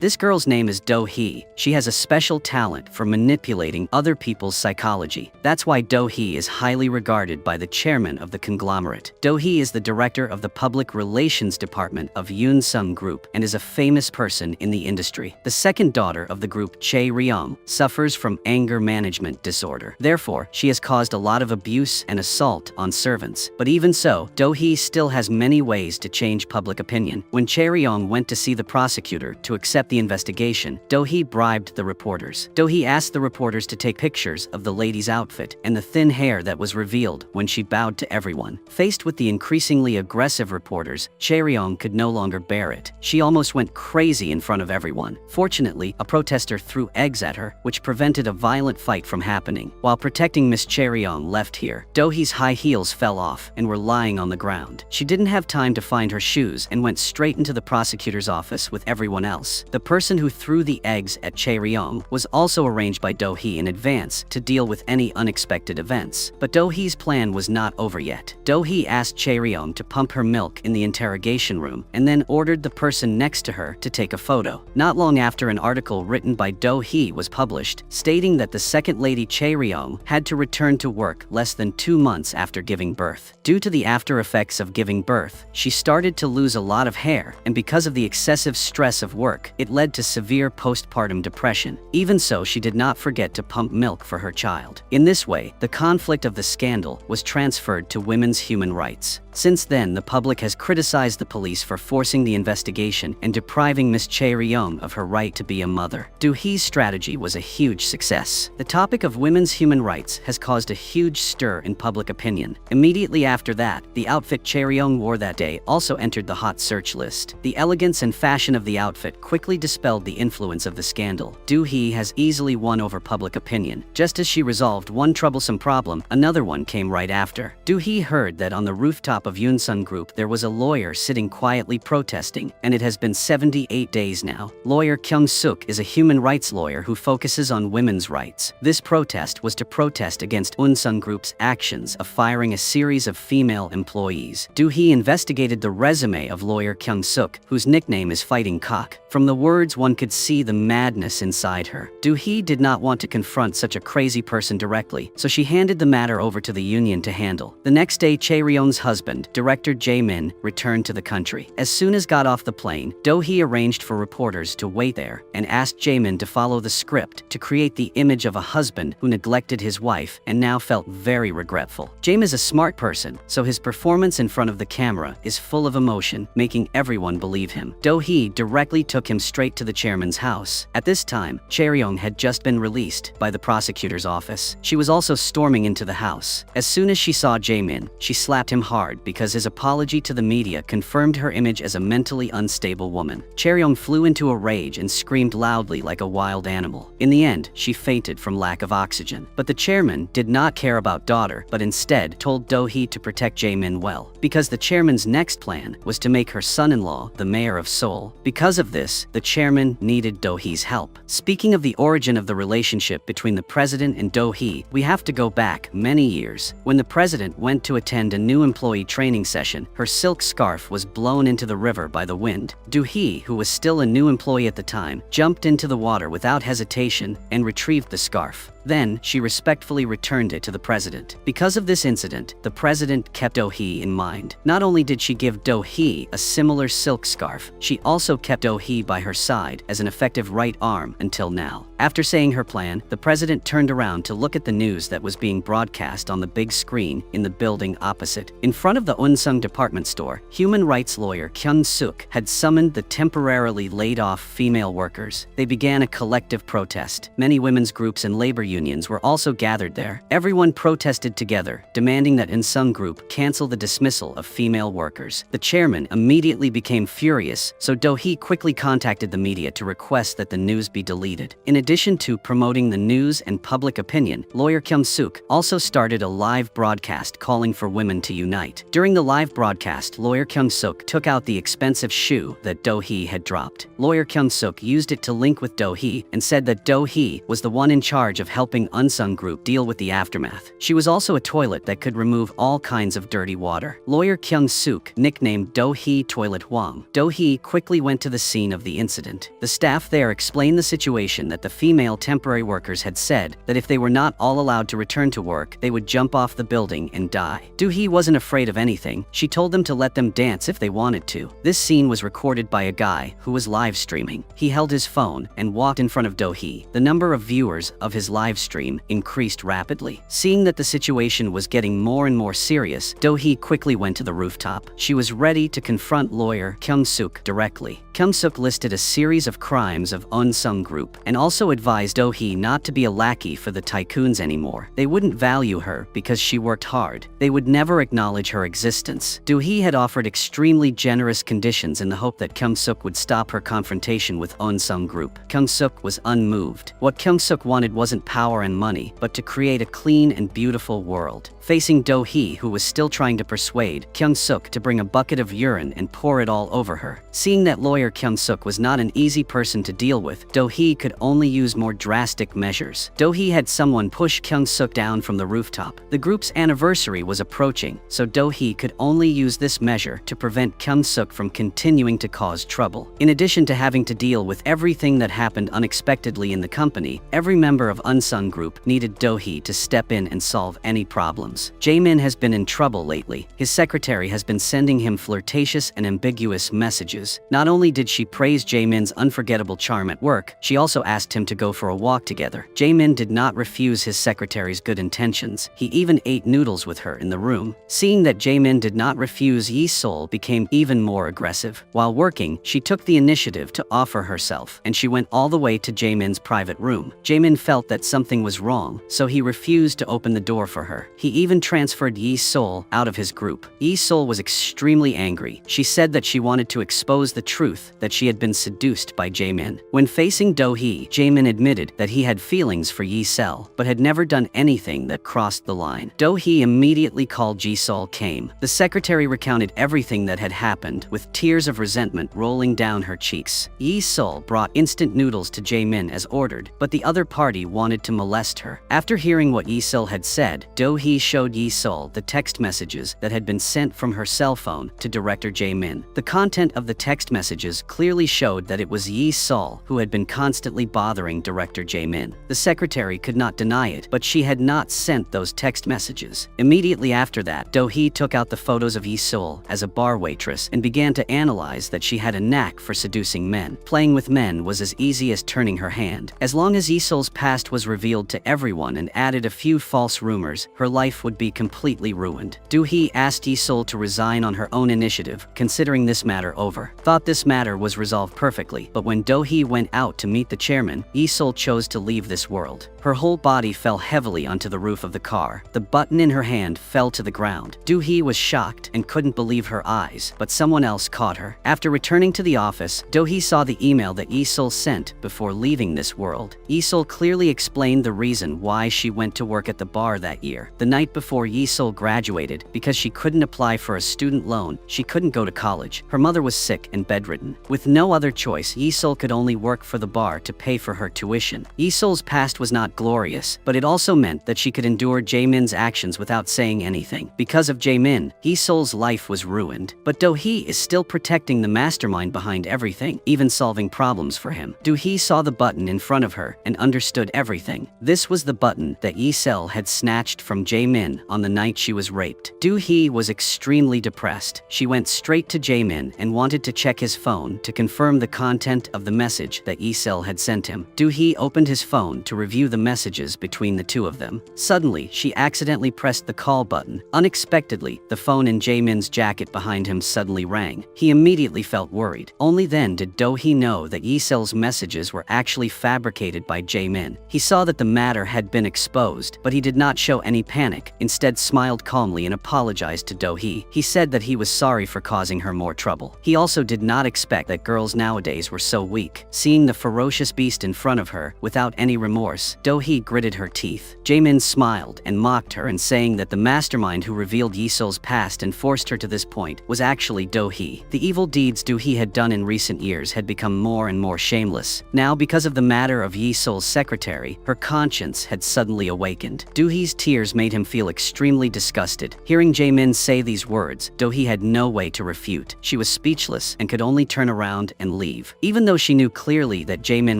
This girl's name is Do-hee. She has a special talent for manipulating other people's psychology. That's why Do-hee is highly regarded by the chairman of the conglomerate. Do-hee is the director of the public relations department of Yoon-sung Group and is a famous person in the industry. The second daughter of the group, Chae-ryung, suffers from anger management disorder. Therefore, she has caused a lot of abuse and assault on servants. But even so, Do-hee still has many ways to change public opinion. When Chae-ryung went to see the prosecutor to accept the investigation, Do-hee bribed the reporters. Do-hee asked the reporters to take pictures of the lady's outfit and the thin hair that was revealed when she bowed to everyone. Faced with the increasingly aggressive reporters, Chae-ryung could no longer bear it. She almost went crazy in front of everyone. Fortunately, a protester threw eggs at her, which prevented a violent fight from happening. While protecting Miss Chae-ryung left here, Do-hee's high heels fell off and were lying on the ground. She didn't have time to find her shoes and went straight into the prosecutor's office with everyone else. The person who threw the eggs at Chae-ryung was also arranged by Do-hee in advance to deal with any unexpected events. But Do-hee's plan was not over yet. Do-hee asked Chae-ryung to pump her milk in the interrogation room and then ordered the person next to her to take a photo. Not long after, an article written by Do-hee was published, stating that the second lady Chae-ryung had to return to work less than 2 months after giving birth. Due to the after effects of giving birth, she started to lose a lot of hair, and because of the excessive stress of work, it led to severe postpartum depression. Even so, she did not forget to pump milk for her child. In this way, the conflict of the scandal was transferred to women's human rights. Since then, the public has criticized the police for forcing the investigation and depriving Miss Chae-ryung of her right to be a mother. Do-hee's strategy was a huge success. The topic of women's human rights has caused a huge stir in public opinion. Immediately after that, the outfit Chae-ryung wore that day also entered the hot search list. The elegance and fashion of the outfit quickly dispelled the influence of the scandal. Do-hee has easily won over public opinion. Just as she resolved one troublesome problem, another one came right after. Do-hee heard that on the rooftop of Yoon-sung Group there was a lawyer sitting quietly protesting, and it has been 78 days now. Lawyer Kyung-suk is a human rights lawyer who focuses on women's rights. This protest was to protest against Yoon-sung Group's actions of firing a series of female employees. Do-hee investigated the resume of lawyer Kyung-suk, whose nickname is Fighting Cock. From the words, one could see the madness inside her. Do-hee did not want to confront such a crazy person directly, so she handed the matter over to the union to handle. The next day, Chae-ryung's husband, director Jae-min, returned to the country. As soon as got off the plane, Do-hee arranged for reporters to wait there and asked Jae-min to follow the script to create the image of a husband who neglected his wife and now felt very regretful. Jae-min is a smart person, so his performance in front of the camera is full of emotion, making everyone believe him. Do-hee directly took him straight to the chairman's house. At this time, Chae-ryung had just been released by the prosecutor's office. She was also storming into the house. As soon as she saw Jae-min, she slapped him hard because his apology to the media confirmed her image as a mentally unstable woman. Chae-ryung flew into a rage and screamed loudly like a wild animal. In the end, she fainted from lack of oxygen. But the chairman did not care about daughter, but instead told Do-hee to protect Jae-min well, because the chairman's next plan was to make her son-in-law the mayor of Seoul. Because of this, the chairman needed Do-hee's help. Speaking of the origin of the relationship between the president and Do-hee, we have to go back many years. When the president went to attend a new employee training session, her silk scarf was blown into the river by the wind. Do-hee, who was still a new employee at the time, jumped into the water without hesitation and retrieved the scarf. Then, she respectfully returned it to the president. Because of this incident, the president kept Do-hee in mind. Not only did she give Do-hee a similar silk scarf, she also kept Do-hee by her side as an effective right arm until now. After saying her plan, the president turned around to look at the news that was being broadcast on the big screen in the building opposite. In front of the Unsung department store, human rights lawyer Kyung-suk had summoned the temporarily laid-off female workers. They began a collective protest. Many women's groups and labor unions were also gathered there. Everyone protested together, demanding that Unsung Group cancel the dismissal of female workers. The chairman immediately became furious, so Do-hee quickly contacted the media to request that the news be deleted. In addition to promoting the news and public opinion, lawyer Kyung-suk also started a live broadcast calling for women to unite. During the live broadcast, lawyer Kyung-suk took out the expensive shoe that Do-hee had dropped. Lawyer Kyung-suk used it to link with Do-hee and said that Do-hee was the one in charge of helping helping Unsung Group deal with the aftermath. She was also a toilet that could remove all kinds of dirty water. Lawyer Kyung-suk, nicknamed Do-hee Toilet Hwang. Do-hee quickly went to the scene of the incident. The staff there explained the situation that the female temporary workers had said that if they were not all allowed to return to work, they would jump off the building and die. Do-hee wasn't afraid of anything. She told them to let them dance if they wanted to. This scene was recorded by a guy who was live streaming. He held his phone and walked in front of Do-hee. The number of viewers of his live stream increased rapidly. Seeing that the situation was getting more and more serious, Do-hee quickly went to the rooftop. She was ready to confront lawyer Kyung-suk directly. Kyung-suk listed a series of crimes of Unsung Group and also advised Do-hee not to be a lackey for the Tycoons anymore. They wouldn't value her because she worked hard. They would never acknowledge her existence. Do-hee had offered extremely generous conditions in the hope that Kyung-suk would stop her confrontation with Unsung Group. Kyung-suk was unmoved. What Kyung-suk wanted wasn't power and money, but to create a clean and beautiful world. Facing Do-hee, who was still trying to persuade Kyung-suk to bring a bucket of urine and pour it all over her. Seeing that lawyer Kyung-suk was not an easy person to deal with, Do-hee could only use more drastic measures. Do-hee had someone push Kyung-suk down from the rooftop. The group's anniversary was approaching, so Do-hee could only use this measure to prevent Kyung-suk from continuing to cause trouble. In addition to having to deal with everything that happened unexpectedly in the company, every member of Unsung Group needed Do-hee to step in and solve any problems. Jae-min has been in trouble lately. His secretary has been sending him flirtatious and ambiguous messages. Not only did she praise Jae-min's unforgettable charm at work, she also asked him to go for a walk together. Jae-min did not refuse his secretary's good intentions. He even ate noodles with her in the room. Seeing that Jae-min did not refuse, Yi-sol became even more aggressive. While working, she took the initiative to offer herself, and she went all the way to Jae-min's private room. Jae-min felt that something was wrong, so he refused to open the door for her. He even transferred Yi-sol out of his group. Yi-sol was extremely angry. She said that she wanted to expose the truth that she had been seduced by Jae-min. When facing Do-hee, Jae-min admitted that he had feelings for Yi-sol, but had never done anything that crossed the line. Do-hee immediately called Ji-sol came. The secretary recounted everything that had happened, with tears of resentment rolling down her cheeks. Yi-sol brought instant noodles to Jae-min as ordered, but the other party wanted to molest her. After hearing what Yi-sol had said, Do-hee showed Yi-sol the text messages that had been sent from her cell phone to director Jae-min. The content of the text messages clearly showed that it was Yi-sol who had been constantly bothering director Jae-min. The secretary could not deny it, but she had not sent those text messages. Immediately after that, Do-hee took out the photos of Yi-sol as a bar waitress and began to analyze that she had a knack for seducing men. Playing with men was as easy as turning her hand. As long as Yi-sol's past was revealed to everyone and added a few false rumors, her life would be completely ruined. Do-hee asked Yi-sol to resign on her own initiative, considering this matter over. Thought this matter was resolved perfectly, but when Do-hee went out to meet the chairman, Yi-sol chose to leave this world. Her whole body fell heavily onto the roof of the car. The button in her hand fell to the ground. Do-hee was shocked and couldn't believe her eyes, but someone else caught her. After returning to the office, Do-hee saw the email that Yi-sol sent before leaving this world. Yi-sol clearly explained the reason why she went to work at the bar that year. The night before Yi-sol graduated, because she couldn't apply for a student loan, she couldn't go to college. Her mother was sick and bedridden. With no other choice, Yi-sol could only work for the bar to pay for her tuition. Yi-sol's past was not glorious, but it also meant that she could endure Jae-min's actions without saying anything. Because of Jae-min, Yi-sol's life was ruined. But Do-hee is still protecting the mastermind behind everything, even solving problems for him. Do-hee saw the button in front of her and understood everything. This was the button that Yi-sol had snatched from Jae-min on the night she was raped. Do-hee was extremely depressed. She went straight to Jae-min and wanted to check his phone to confirm the content of the message that Yi-sol had sent him. Do-hee opened his phone to review the messages between the two of them. Suddenly, she accidentally pressed the call button. Unexpectedly, the phone in Jae-min's jacket behind him suddenly rang. He immediately felt worried. Only then did Do-hee know that Yi-sol's messages were actually fabricated by Jae-min. He saw that the matter had been exposed, but he did not show any panic, instead smiled calmly and apologized to Do-hee. He said that he was sorry for causing her more trouble. He also did not expect that girls nowadays were so weak. Seeing the ferocious beast in front of her, without any remorse, Do-hee gritted her teeth. Jae-min smiled and mocked her and saying that the mastermind who revealed Yi-sol's past and forced her to this point was actually Do-hee. The evil deeds Do-hee had done in recent years had become more and more shameless. Now, because of the matter of Yi-sol's secretary, her Her conscience had suddenly awakened. Do-hee's tears made him feel extremely disgusted. Hearing Jae-min say these words, Do-hee had no way to refute. She was speechless and could only turn around and leave. Even though she knew clearly that Jae-min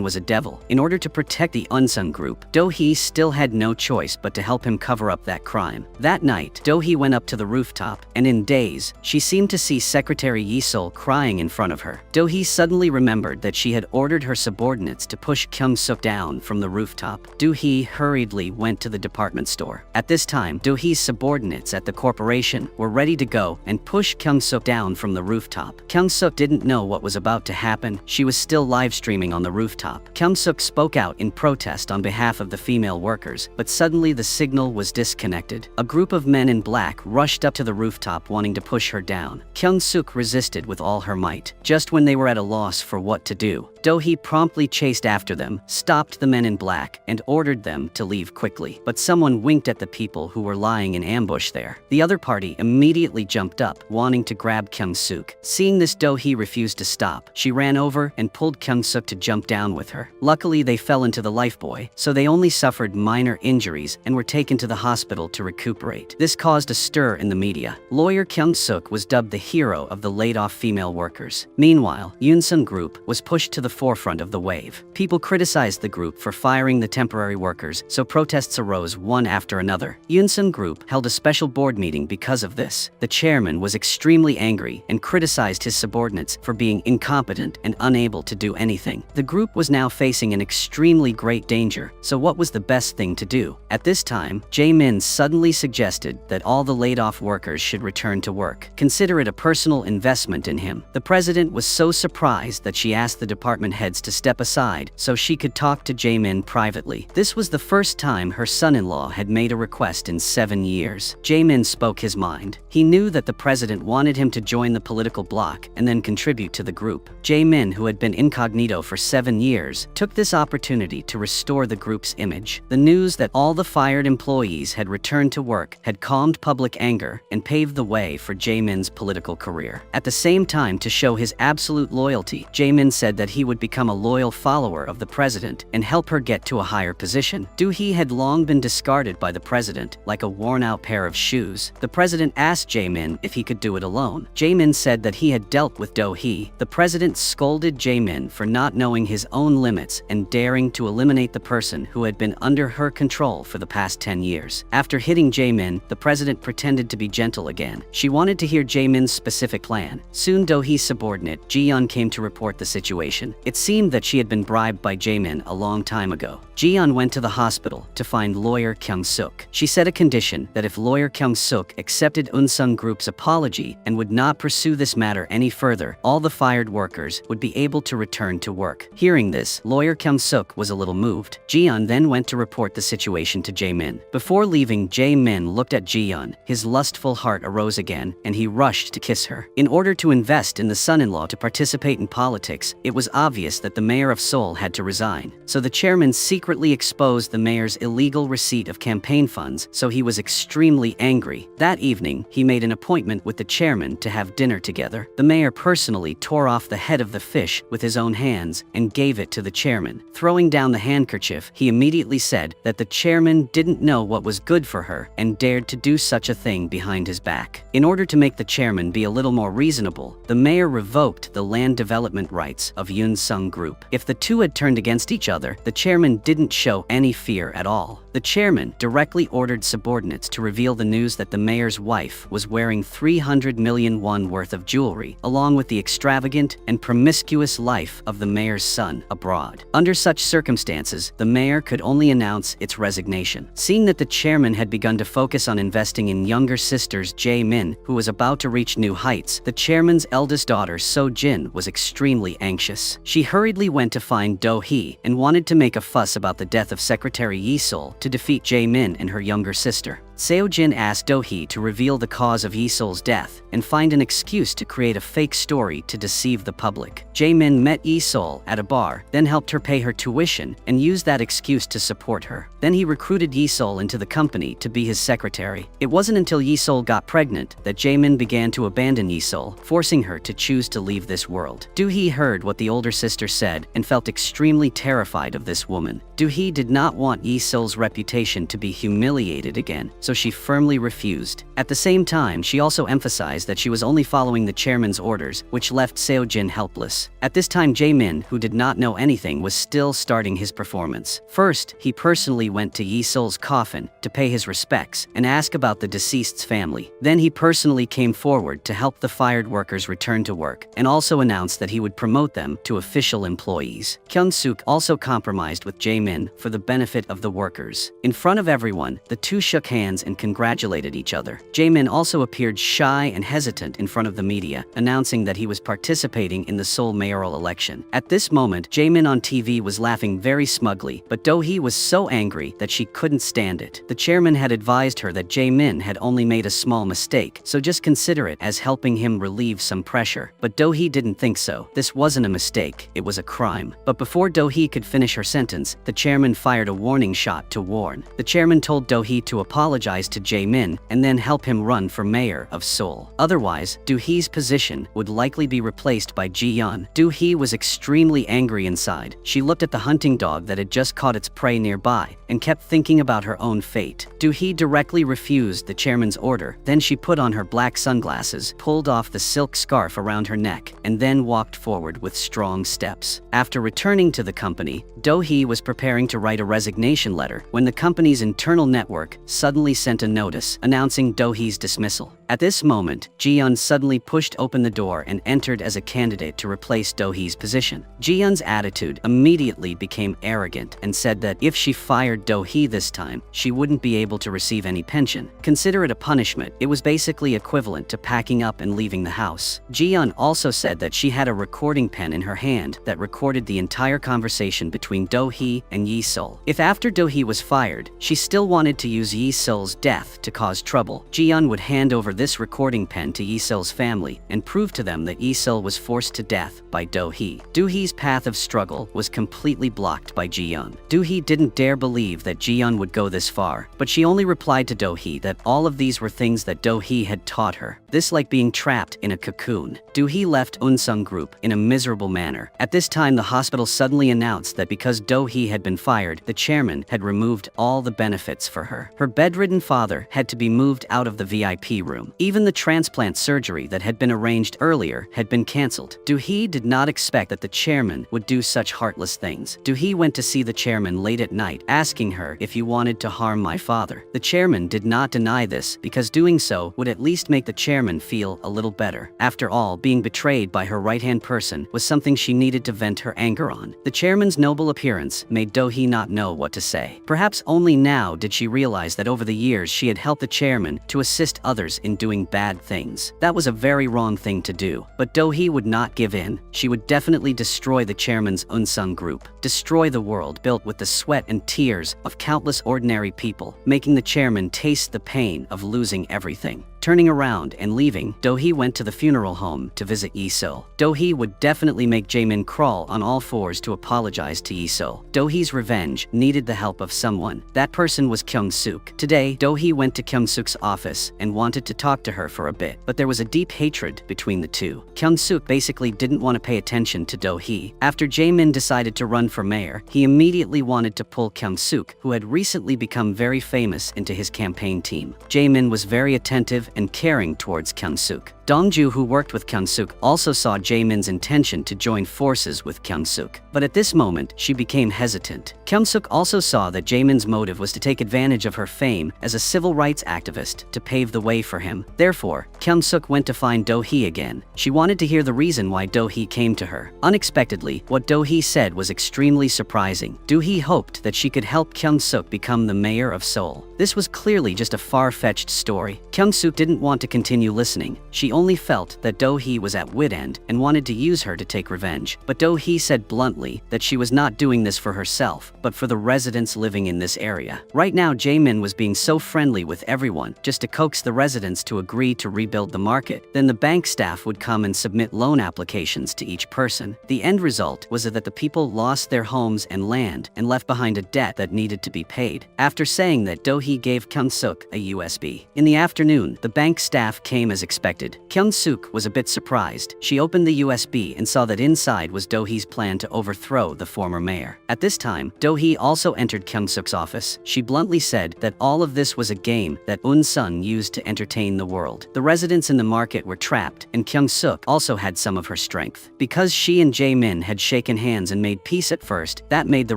was a devil, in order to protect the Unsung group, Do-hee still had no choice but to help him cover up that crime. That night, Do-hee went up to the rooftop, and in daze, she seemed to see Secretary Yi-sol crying in front of her. Do-hee suddenly remembered that she had ordered her subordinates to push Kyung-suk down from the rooftop. Do-hee hurriedly went to the department store. At this time, Do-hee's subordinates at the corporation were ready to go and push Kyung-suk down from the rooftop. Kyung-suk didn't know what was about to happen. She was still live streaming on the rooftop. Kyung-suk spoke out in protest on behalf of the female workers, but suddenly the signal was disconnected. A group of men in black rushed up to the rooftop wanting to push her down. Kyung-suk resisted with all her might. Just when they were at a loss for what to do, Do-hee promptly chased after them, stopped the men in black, and ordered them to leave quickly. But someone winked at the people who were lying in ambush there. The other party immediately jumped up, wanting to grab Kyung-suk. Seeing this, Do-hee refused to stop. She ran over and pulled Kyung-suk to jump down with her. Luckily, they fell into the lifebuoy, so they only suffered minor injuries and were taken to the hospital to recuperate. This caused a stir in the media. Lawyer Kyung-suk was dubbed the hero of the laid-off female workers. Meanwhile, Unsung Group was pushed to the forefront of the wave. People criticized the group for firing the temporary workers, so protests arose one after another. Unsung Group held a special board meeting because of this. The chairman was extremely angry and criticized his subordinates for being incompetent and unable to do anything. The group was now facing an extremely great danger, so what was the best thing to do? At this time, Jae-min suddenly suggested that all the laid-off workers should return to work. Consider it a personal investment in him. The president was so surprised that she asked the department heads to step aside so she could talk to Jae-min privately. This was the first time her son-in-law had made a request in 7 years. Jae-min spoke his mind. He knew that the president wanted him to join the political bloc and then contribute to the group. Jae-min, who had been incognito for 7 years, took this opportunity to restore the group's image. The news that all the fired employees had returned to work had calmed public anger and paved the way for Jae-min's political career. At the same time, to show his absolute loyalty, Jae-min said that he would become a loyal follower of the president and help her get to a higher position. Do-hee had long been discarded by the president like a worn-out pair of shoes. The president asked Jae-min if he could do it alone. Jae-min said that he had dealt with Do-hee. The president scolded Jae-min for not knowing his own limits and daring to eliminate the person who had been under her control for the past 10 years. After hitting Jae-min, the president pretended to be gentle again. She wanted to hear Jae-min's specific plan. Soon, Do-hee's subordinate, Ji-yeon, came to report the situation. It seemed that she had been bribed by Jae-min a long time ago. Ji-yeon went to the hospital to find lawyer Kyung-suk. She set a condition that if lawyer Kyung-suk accepted Unsung Group's apology and would not pursue this matter any further, all the fired workers would be able to return to work. Hearing this, lawyer Kyung-suk was a little moved. Ji-yeon then went to report the situation to Jae-min. Before leaving, Jae-min looked at Ji-yeon. His lustful heart arose again, and he rushed to kiss her. In order to invest in the son-in-law to participate in politics, it was obvious that the mayor of Seoul had to resign. So the chairman secretly exposed the mayor's illegal receipt of campaign funds, so he was extremely angry. That evening, he made an appointment with the chairman to have dinner together. The mayor personally tore off the head of the fish with his own hands and gave it to the chairman. Throwing down the handkerchief, he immediately said that the chairman didn't know what was good for her and dared to do such a thing behind his back. In order to make the chairman be a little more reasonable, the mayor revoked the land development rights of Unsung Group. If the two had turned against each other, the chairman didn't show any fear at all. The chairman directly ordered subordinates to reveal the news that the mayor's wife was wearing 300 million won worth of jewelry, along with the extravagant and promiscuous life of the mayor's son abroad. Under such circumstances, the mayor could only announce its resignation. Seeing that the chairman had begun to focus on investing in younger sisters Jae-min, who was about to reach new heights, the chairman's eldest daughter So-jin was extremely anxious. She hurriedly went to find Do-hee and wanted to make a fuss about the death of Secretary Yi-sol to defeat Jae-min and her younger sister. Seo Jin asked Do-hee to reveal the cause of Yi-sol's death and find an excuse to create a fake story to deceive the public. Jae-min met Yi-sol at a bar, then helped her pay her tuition and used that excuse to support her. Then he recruited Yi-sol into the company to be his secretary. It wasn't until Yi-sol got pregnant that Jae-min began to abandon Yi-sol, forcing her to choose to leave this world. Do-hee heard what the older sister said and felt extremely terrified of this woman. Do-hee did not want Yi-sol's reputation to be humiliated again, so she firmly refused. At the same time, she also emphasized that she was only following the chairman's orders, which left Seo Jin helpless. At this time, Jae-min, who did not know anything, was still starting his performance. First, he personally went to Yi-sol's coffin to pay his respects and ask about the deceased's family. Then he personally came forward to help the fired workers return to work and also announced that he would promote them to official employees. Kyung-suk also compromised with Jae-min for the benefit of the workers. In front of everyone, the two shook hands and congratulated each other. Jae-min also appeared shy and hesitant in front of the media, announcing that he was participating in the Seoul mayoral election. At this moment, Jae-min on TV was laughing very smugly, but Do-hee was so angry that she couldn't stand it. The chairman had advised her that Jae-min had only made a small mistake, so just consider it as helping him relieve some pressure. But Do-hee didn't think so. This wasn't a mistake, it was a crime. But before Do-hee could finish her sentence, the chairman fired a warning shot to warn. The chairman told Do-hee to apologize to Jae-min and then help him run for mayor of Seoul. Otherwise, Do-hee's position would likely be replaced by Ji-yeon. Do-hee was extremely angry inside. She looked at the hunting dog that had just caught its prey nearby and kept thinking about her own fate. Do-hee directly refused the chairman's order. Then she put on her black sunglasses, pulled off the silk scarf around her neck, and then walked forward with strong steps. After returning to the company, Do-hee was preparing to write a resignation letter when the company's internal network suddenly sent a notice announcing Do-hee's dismissal. At this moment, Ji-yeon suddenly pushed open the door and entered as a candidate to replace Do-hee's position. Ji-yeon's attitude immediately became arrogant and said that if she fired Do-hee this time, she wouldn't be able to receive any pension. Consider it a punishment. It was basically equivalent to packing up and leaving the house. Ji-yeon also said that she had a recording pen in her hand that recorded the entire conversation between Do-hee and Yi-sol. If after Do-hee was fired, she still wanted to use Yi-sol's death to cause trouble, Ji-yeon would hand over this recording pen to Yi-sol's family and prove to them that Yi-sol was forced to death by Do-hee. Do-hee's path of struggle was completely blocked by Ji-yeon. Do-hee didn't dare believe that Ji-yeon would go this far, but she only replied to Do-hee that all of these were things that Do-hee had taught her. This like being trapped in a cocoon. Do-hee left Unsung Group in a miserable manner. At this time, the hospital suddenly announced that because Do-hee had been fired, the chairman had removed all the benefits for her. Her bedridden father had to be moved out of the VIP room. Even the transplant surgery that had been arranged earlier had been cancelled. Do-hee did not expect that the chairman would do such heartless things. Do-hee went to see the chairman late at night, asking her if you wanted to harm my father. The chairman did not deny this because doing so would at least make the chairman feel a little better. After all, being betrayed by her right-hand person was something she needed to vent her anger on. The chairman's noble appearance made Do-hee not know what to say. Perhaps only now did she realize that over the years she had helped the chairman to assist others in doing bad things. That was a very wrong thing to do. But Do-hee would not give in. She would definitely destroy the chairman's Unsung Group, destroy the world built with the sweat and tears of countless ordinary people, making the chairman taste the pain of losing everything. Turning around and leaving, Do-hee went to the funeral home to visit Yi-sol. Do-hee would definitely make Jae-min crawl on all fours to apologize to Yi-sol. Do-hee's revenge needed the help of someone. That person was Kyung-suk. Today, Do-hee went to Kyung-suk's office and wanted to talk to her for a bit, but there was a deep hatred between the two. Kyung-suk basically didn't want to pay attention to Do-hee. After Jae-min decided to run for mayor, he immediately wanted to pull Kyung-suk, who had recently become very famous, into his campaign team. Jae-min was very attentive and caring towards Kyung-suk. Dongju, who worked with Kyung-suk, also saw Jae-min's intention to join forces with Kyung-suk. But at this moment, she became hesitant. Kyung-suk also saw that Jae-min's motive was to take advantage of her fame as a civil rights activist to pave the way for him. Therefore, Kyung-suk went to find Do-hee again. She wanted to hear the reason why Do-hee came to her. Unexpectedly, what Do-hee said was extremely surprising. Do-hee hoped that she could help Kyung-suk become the mayor of Seoul. This was clearly just a far-fetched story. Kyung-suk didn't want to continue listening. She only felt that Do-hee was at wit end and wanted to use her to take revenge. But Do-hee said bluntly that she was not doing this for herself, but for the residents living in this area. Right now, Jae-min was being so friendly with everyone just to coax the residents to agree to rebuild the market. Then the bank staff would come and submit loan applications to each person. The end result was that the people lost their homes and land and left behind a debt that needed to be paid. After saying that, Do-hee gave Kyung-suk a USB. In the afternoon, the bank staff came as expected. Kyung-suk was a bit surprised. She opened the USB and saw that inside was Do-hee's plan to overthrow the former mayor. At this time, Do-hee also entered Kyung-suk's office. She bluntly said that all of this was a game that Un-sun used to entertain the world. The residents in the market were trapped, and Kyung-suk also had some of her strength. Because she and Jae-min had shaken hands and made peace at first, that made the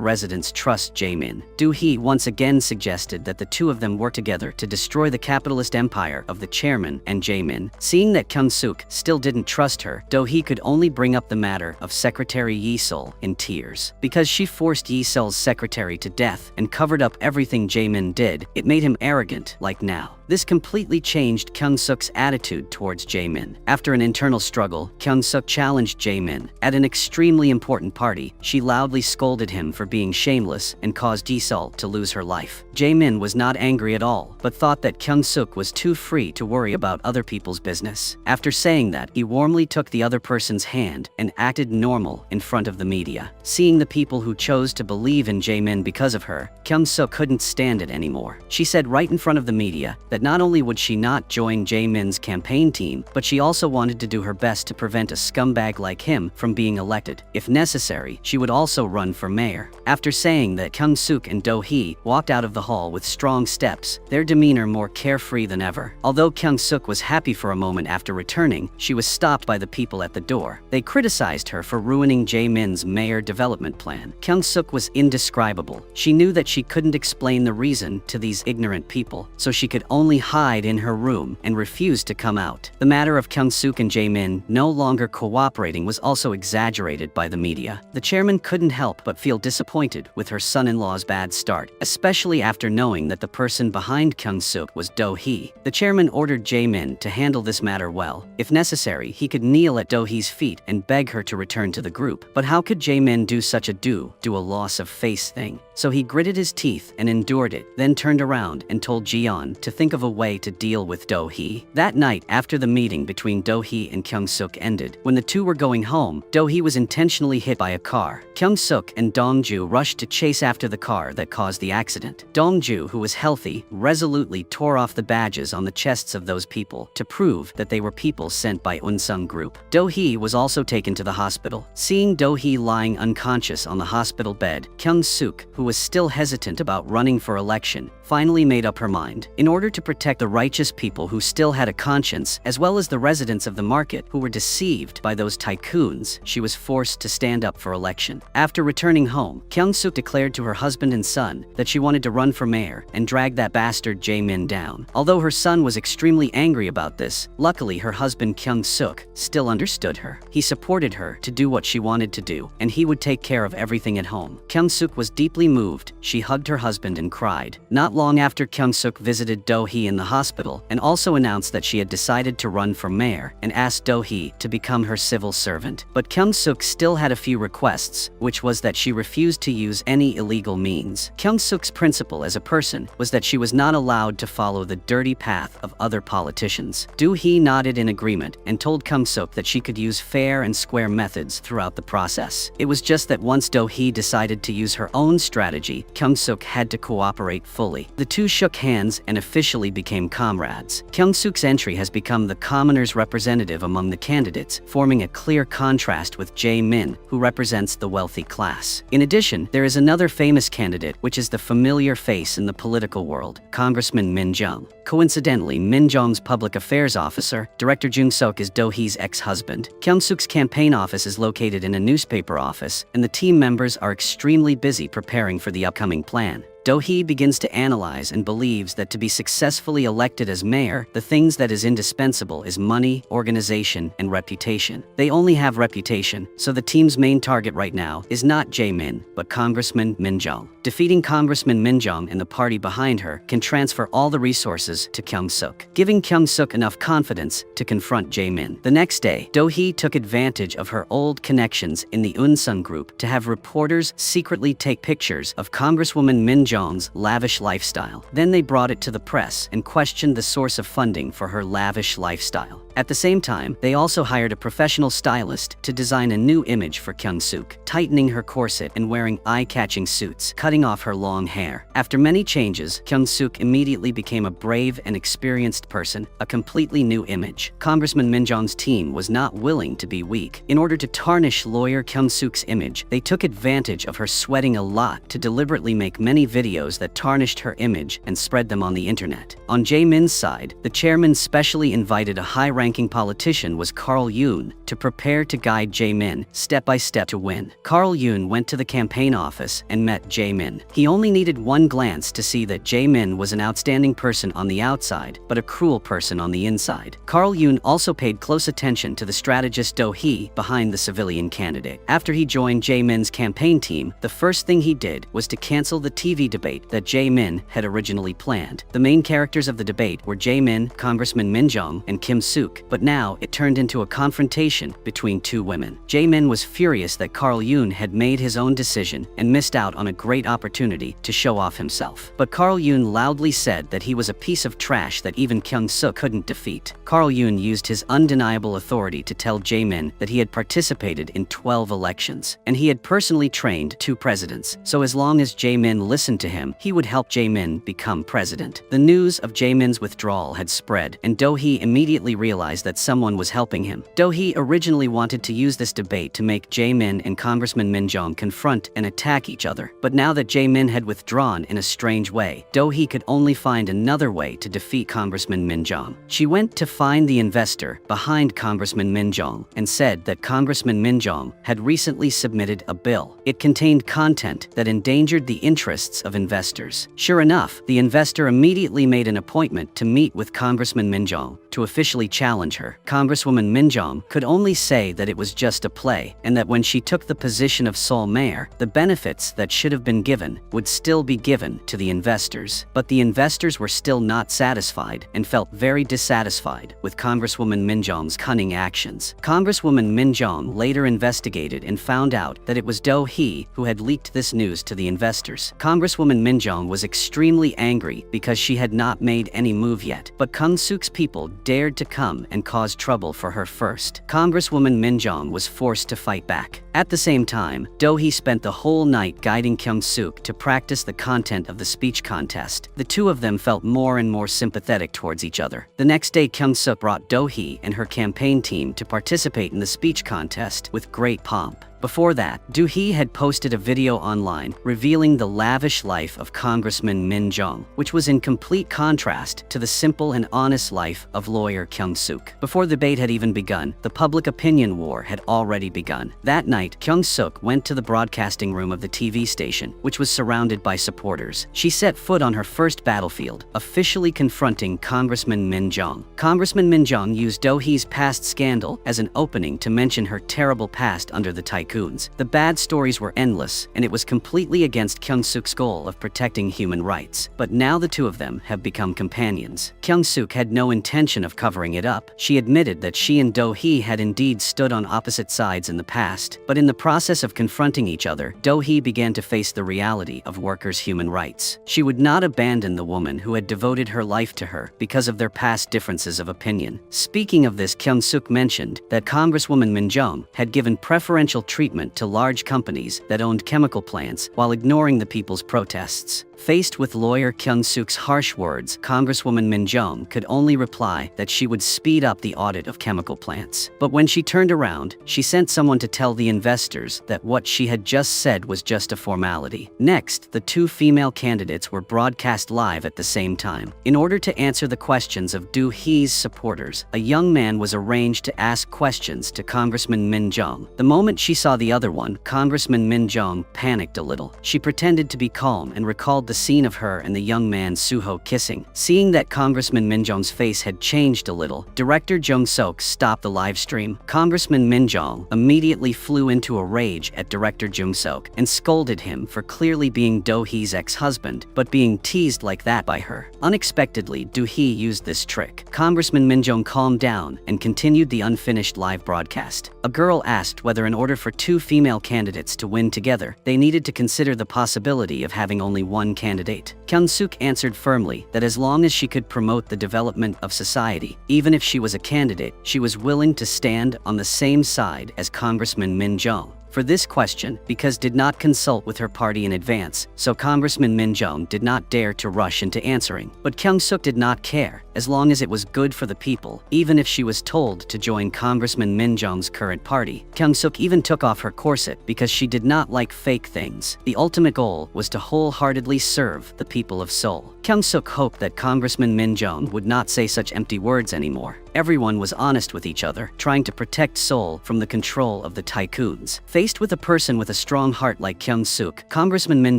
residents trust Jae-min. Do-hee once again suggested that the two of them work together to destroy the capitalist empire of the chairman and Jae-min. Seeing that Kyung-suk still didn't trust her, Do-hee could only bring up the matter of Secretary Yi-sol in tears. Because she forced Yi-sol's secretary to death and covered up everything Jae-min did, it made him arrogant like now. This completely changed Kyung-suk's attitude towards Jae-min. After an internal struggle, Kyung-suk challenged Jae-min. At an extremely important party, she loudly scolded him for being shameless and caused Yi-sol to lose her life. Jae-min was not angry at all, but thought that Kyung-suk was too free to worry about other people's business. After saying that, he warmly took the other person's hand and acted normal in front of the media. Seeing the people who chose to believe in Jae-min because of her, Kyung-suk couldn't stand it anymore. She said right in front of the media that not only would she not join Jae-min's campaign team, but she also wanted to do her best to prevent a scumbag like him from being elected. If necessary, she would also run for mayor. After saying that, Kyung-suk and Do-hee walked out of the hall with strong steps, their demeanor more carefree than ever. Although Kyung-suk was happy for a moment after returning, she was stopped by the people at the door. They criticized her for ruining Jae-min's mayor development plan. Kyung-suk was indescribable. She knew that she couldn't explain the reason to these ignorant people, so she could only hide in her room and refused to come out. The matter of Kyung-suk and Jae-min no longer cooperating was also exaggerated by the media. The chairman couldn't help but feel disappointed with her son-in-law's bad start, especially after knowing that the person behind Kyung-suk was Do-hee. The chairman ordered Jae-min to handle this matter well. If necessary, he could kneel at Do-hee's feet and beg her to return to the group. But how could Jae-min do such a do a loss of face thing? So he gritted his teeth and endured it, then turned around and told Jiyeon to think of a way to deal with Do-hee. That night, after the meeting between Do-hee and Kyung-suk ended, when the two were going home, Do-hee was intentionally hit by a car. Kyung-suk and Dong-ju rushed to chase after the car that caused the accident. Dong-ju, who was healthy, resolutely tore off the badges on the chests of those people to prove that they were people sent by Un-sung group. Do-hee was also taken to the hospital. Seeing Do-hee lying unconscious on the hospital bed, Kyung-suk, who was still hesitant about running for election, finally made up her mind. In order to protect the righteous people who still had a conscience, as well as the residents of the market who were deceived by those tycoons, she was forced to stand up for election. After returning home, Kyung-suk declared to her husband and son that she wanted to run for mayor and drag that bastard Jae-min down. Although her son was extremely angry about this, luckily her husband Kyung-suk still understood her. He supported her to do what she wanted to do, and he would take care of everything at home. Kyung-suk was deeply moved. She hugged her husband and cried. Not long after, Kyung-suk visited Do-hee in the hospital and also announced that she had decided to run for mayor and asked Do-hee to become her civil servant. But Kyung-suk still had a few requests, which was that she refused to use any illegal means. Kyung-suk's principle as a person was that she was not allowed to follow the dirty path of other politicians. Do-hee nodded in agreement and told Kyung-suk that she could use fair and square methods throughout the process. It was just that once Do-hee decided to use her own strategy, Kyung-suk had to cooperate fully. The two shook hands and officially became comrades. Kyung-suk's entry has become the commoner's representative among the candidates, forming a clear contrast with Jae-min, who represents the wealthy class. In addition, there is another famous candidate, which is the familiar face in the political world, Congressman Min Jung. Coincidentally, Min Jung's public affairs officer, Director Jung-suk, is Do-hee's ex-husband. Kyung-suk's campaign office is located in a newspaper office, and the team members are extremely busy preparing for the upcoming plan. Do-hee begins to analyze and believes that to be successfully elected as mayor, the things that is indispensable is money, organization, and reputation. They only have reputation, so the team's main target right now is not Jae-min, but Congressman Min-jong. Defeating Congressman Min-jong and the party behind her can transfer all the resources to Kyung-suk, giving Kyung-suk enough confidence to confront Jae-min. The next day, Do-hee took advantage of her old connections in the Eunsun group to have reporters secretly take pictures of Congresswoman Min-jong's lavish lifestyle. Then they brought it to the press and questioned the source of funding for her lavish lifestyle. At the same time, they also hired a professional stylist to design a new image for Kyung-suk, tightening her corset and wearing eye-catching suits, cutting off her long hair. After many changes, Kyung-suk immediately became a brave and experienced person, a completely new image. Congressman Min-jong's team was not willing to be weak. In order to tarnish lawyer Kyung-suk's image, they took advantage of her sweating a lot to deliberately make many videos that tarnished her image and spread them on the internet. On Jae-min's side, the chairman specially invited a high-ranking politician was Carl Yoon to prepare to guide Jae-min step by step to win. Carl Yoon went to the campaign office and met Jae-min. He only needed one glance to see that Jae-min was an outstanding person on the outside, but a cruel person on the inside. Carl Yoon also paid close attention to the strategist Do-hee behind the civilian candidate. After he joined Jae-min's campaign team, the first thing he did was to cancel the TV debate that Jae-min had originally planned. The main characters of the debate were Jae-min, Congressman Min-jong, and Kim-suk, but now it turned into a confrontation between two women. Jae-min was furious that Carl Yoon had made his own decision and missed out on a great opportunity to show off himself. But Carl Yoon loudly said that he was a piece of trash that even Kyung-suk couldn't defeat. Carl Yoon used his undeniable authority to tell Jae-min that he had participated in 12 elections, and he had personally trained 2 presidents, so as long as Jae-min listened to him, he would help Jae-min become president. The news of Jae-min's withdrawal had spread, and Do-hee immediately realized that someone was helping him. Do-hee originally wanted to use this debate to make Jae-min and Congressman Min-jong confront and attack each other, but now that Jae-min had withdrawn in a strange way, Do-hee could only find another way to defeat Congressman Min-jong. She went to find the investor behind Congressman Min-jong and said that Congressman Min-jong had recently submitted a bill. It contained content that endangered the interests of investors. Sure enough, the investor immediately made an appointment to meet with Congressman Min-jong to officially challenge her. Congresswoman Min-jong could only say that it was just a play, and that when she took the position of Seoul mayor, the benefits that should have been given would still be given to the investors. But the investors were still not satisfied and felt very dissatisfied with Congresswoman Min-jong's cunning actions. Congresswoman Min-jong later investigated and found out that it was Do-hee who had leaked this news to the investors. Congresswoman Min-jong was extremely angry because she had not made any move yet, but Kyung-suk's people dared to come and cause trouble for her first. Congresswoman Min-jong was forced to fight back. At the same time, Do-hee spent the whole night guiding Kyung-suk to practice the content of the speech contest. The two of them felt more and more sympathetic towards each other. The next day, Kyung-suk brought Do-hee and her campaign team to participate in the speech contest with great pomp. Before that, Do-hee had posted a video online revealing the lavish life of Congressman Min-jong, which was in complete contrast to the simple and honest life of lawyer Kyung-suk. Before the debate had even begun, the public opinion war had already begun. That night, Kyung-suk went to the broadcasting room of the TV station, which was surrounded by supporters. She set foot on her first battlefield, officially confronting Congressman Min-jong. Congressman Min-jong used Do-hee's past scandal as an opening to mention her terrible past under the Tycoons. The bad stories were endless, and it was completely against Kyung-suk's goal of protecting human rights. But now the two of them have become companions. Kyung-suk had no intention of covering it up. She admitted that she and Do-hee had indeed stood on opposite sides in the past, but in the process of confronting each other, Do-hee began to face the reality of workers' human rights. She would not abandon the woman who had devoted her life to her because of their past differences of opinion. Speaking of this, Kyung-suk mentioned that Congresswoman Min-jong had given preferential treatment to large companies that owned chemical plants while ignoring the people's protests. Faced with lawyer Kyung-suk's harsh words, Congresswoman Min-jong could only reply that she would speed up the audit of chemical plants. But when she turned around, she sent someone to tell the investors that what she had just said was just a formality. Next, the two female candidates were broadcast live at the same time. In order to answer the questions of Do-hee's supporters, a young man was arranged to ask questions to Congressman Min-jong. The moment she saw saw the other one, Congressman Min Jong, panicked a little. She pretended to be calm and recalled the scene of her and the young man Suho kissing. Seeing that Congressman Min Jong's face had changed a little, director Jung Sok stopped the live stream. Congressman Min Jong immediately flew into a rage at director Jung Sok and scolded him for clearly being Do-hee's ex-husband, but being teased like that by her. Unexpectedly, Do-hee used this trick. Congressman Min Jong calmed down and continued the unfinished live broadcast. A girl asked whether in order for two female candidates to win together, they needed to consider the possibility of having only one candidate. Kyung-suk answered firmly that as long as she could promote the development of society, even if she was a candidate, she was willing to stand on the same side as Congressman Min Jong. For this question, because did not consult with her party in advance, so Congressman Min Jong did not dare to rush into answering. But Kyung-suk did not care, as long as it was good for the people, even if she was told to join Congressman Min Jong's current party. Kyung-suk even took off her corset because she did not like fake things. The ultimate goal was to wholeheartedly serve the people of Seoul. Kyung-suk hoped that Congressman Min Jong would not say such empty words anymore. Everyone was honest with each other, trying to protect Seoul from the control of the Tycoons. Faced with a person with a strong heart like Kyung-suk, Congressman Min